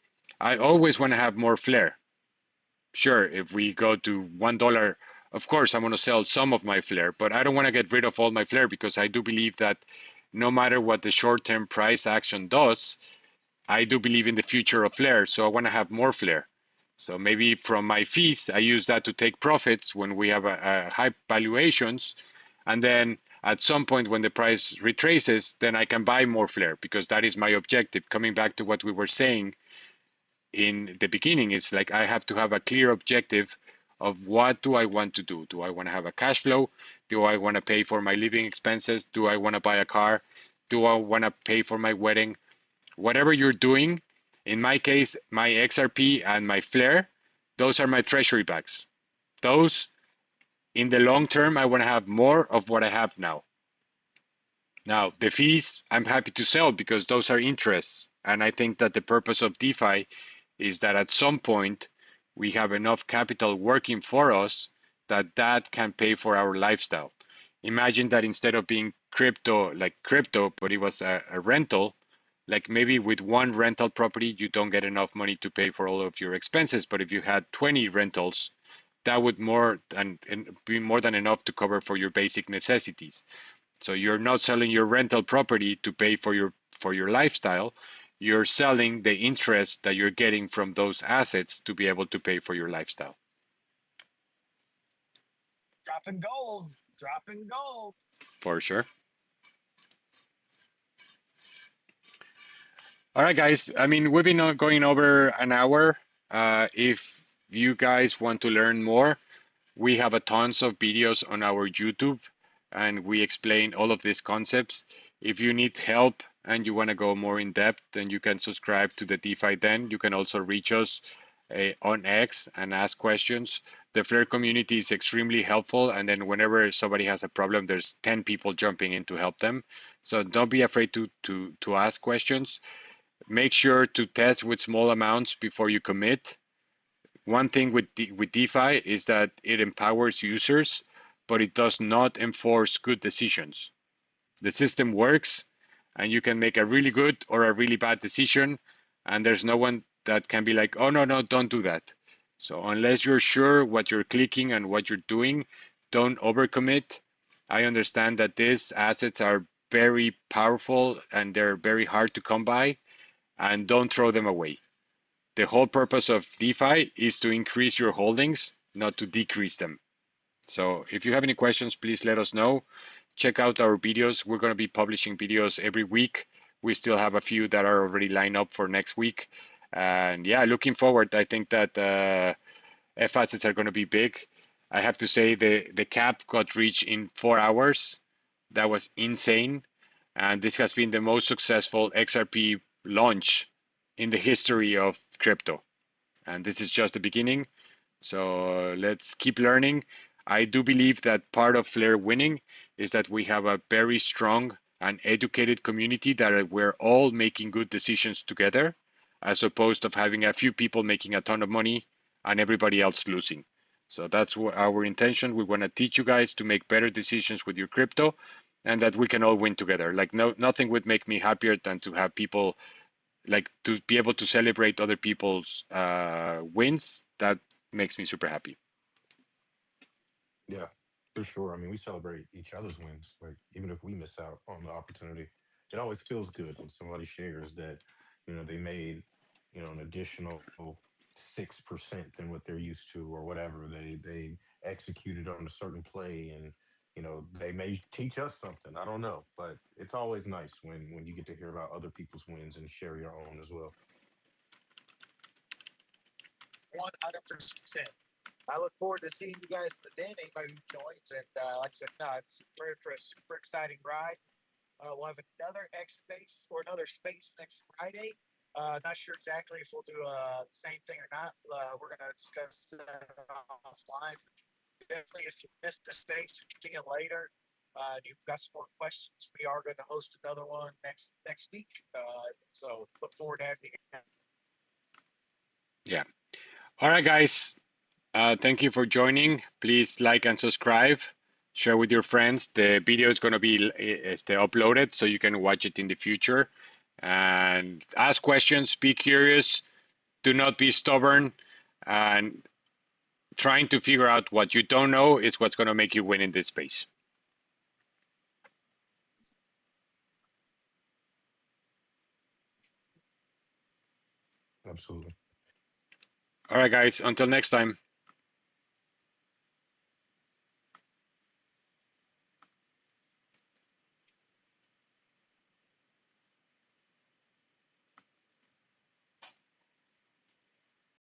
I always want to have more flair. Sure, if we go to $1, of course, I'm going to sell some of my flair, but I don't want to get rid of all my flair because I do believe that no matter what the short-term price action does, I do believe in the future of flair. So I want to have more flair. So maybe from my fees, I use that to take profits when we have a high valuations. And then at some point when the price retraces, then I can buy more flair because that is my objective. Coming back to what we were saying in the beginning, it's like I have to have a clear objective of what do I want to do? Do I want to have a cash flow? Do I want to pay for my living expenses? Do I want to buy a car? Do I want to pay for my wedding? Whatever you're doing, in my case, my XRP and my Flare, those are my treasury bags. Those, in the long term, I want to have more of what I have now. Now, the fees, I'm happy to sell because those are interests. And I think that the purpose of DeFi is that at some point, we have enough capital working for us that that can pay for our lifestyle. Imagine that instead of being crypto, like crypto, but it was a rental, like maybe with one rental property, you don't get enough money to pay for all of your expenses. But if you had 20 rentals, that would be more than enough to cover for your basic necessities. So you're not selling your rental property to pay for your lifestyle. you're selling the interest that you're getting from those assets to be able to pay for your lifestyle. Dropping gold, dropping gold. For sure. All right, guys. I mean, we've been going over an hour. If you guys want to learn more, we have a tons of videos on our YouTube, and we explain all of these concepts. If you need help and you want to go more in depth, then you can subscribe to the DeFi Den. You can also reach us on X and ask questions. The Flare community is extremely helpful, and then whenever somebody has a problem, there's 10 people jumping in to help them. So don't be afraid to ask questions. Make sure to test with small amounts before you commit. One thing with DeFi is that it empowers users, but it does not enforce good decisions. The system works, and you can make a really good or a really bad decision, and there's no one that can be like, oh, no, no, don't do that. So unless you're sure what you're clicking and what you're doing, don't overcommit. I understand that these assets are very powerful and they're very hard to come by, and don't throw them away. The whole purpose of DeFi is to increase your holdings, not to decrease them. So if you have any questions, please let us know. Check out our videos. We're going to be publishing videos every week. We still have a few that are already lined up for next week. And yeah, looking forward. I think that F assets are going to be big. I have to say the cap got reached in 4 hours. That was insane. And this has been the most successful XRP launch in the history of crypto. And this is just the beginning. So let's keep learning. I do believe that part of Flare winning is that we have a very strong and educated community that we're all making good decisions together, as opposed to having a few people making a ton of money and everybody else losing. So that's our intention. We want to teach you guys to make better decisions with your crypto, and that we can all win together. Like nothing would make me happier than to have people, like, to be able to celebrate other people's wins. That makes me super happy. Yeah, for sure. I mean, we celebrate each other's wins. Like, even if we miss out on the opportunity, it always feels good when somebody shares that, they made, an additional 6% than what they're used to, or whatever. They executed on a certain play, and they may teach us something. I don't know, but it's always nice when you get to hear about other people's wins and share your own as well. 100%. I look forward to seeing you guys at the den. Anybody who joins, and like I said, no, it's ready for a super exciting ride. We'll have another X space or another space next Friday. Not sure exactly if we'll do the same thing or not. We're going to discuss that offline. Definitely, if you missed the space, you're getting it later. You've got some more questions. We are going to host another one next week. So look forward to having you. Yeah. All right, guys. Thank you for joining. Please like and subscribe. Share with your friends. The video is going to be uploaded so you can watch it in the future. And ask questions. Be curious. Do not be stubborn. And trying to figure out what you don't know is what's going to make you win in this space. Absolutely. All right, guys. Until next time.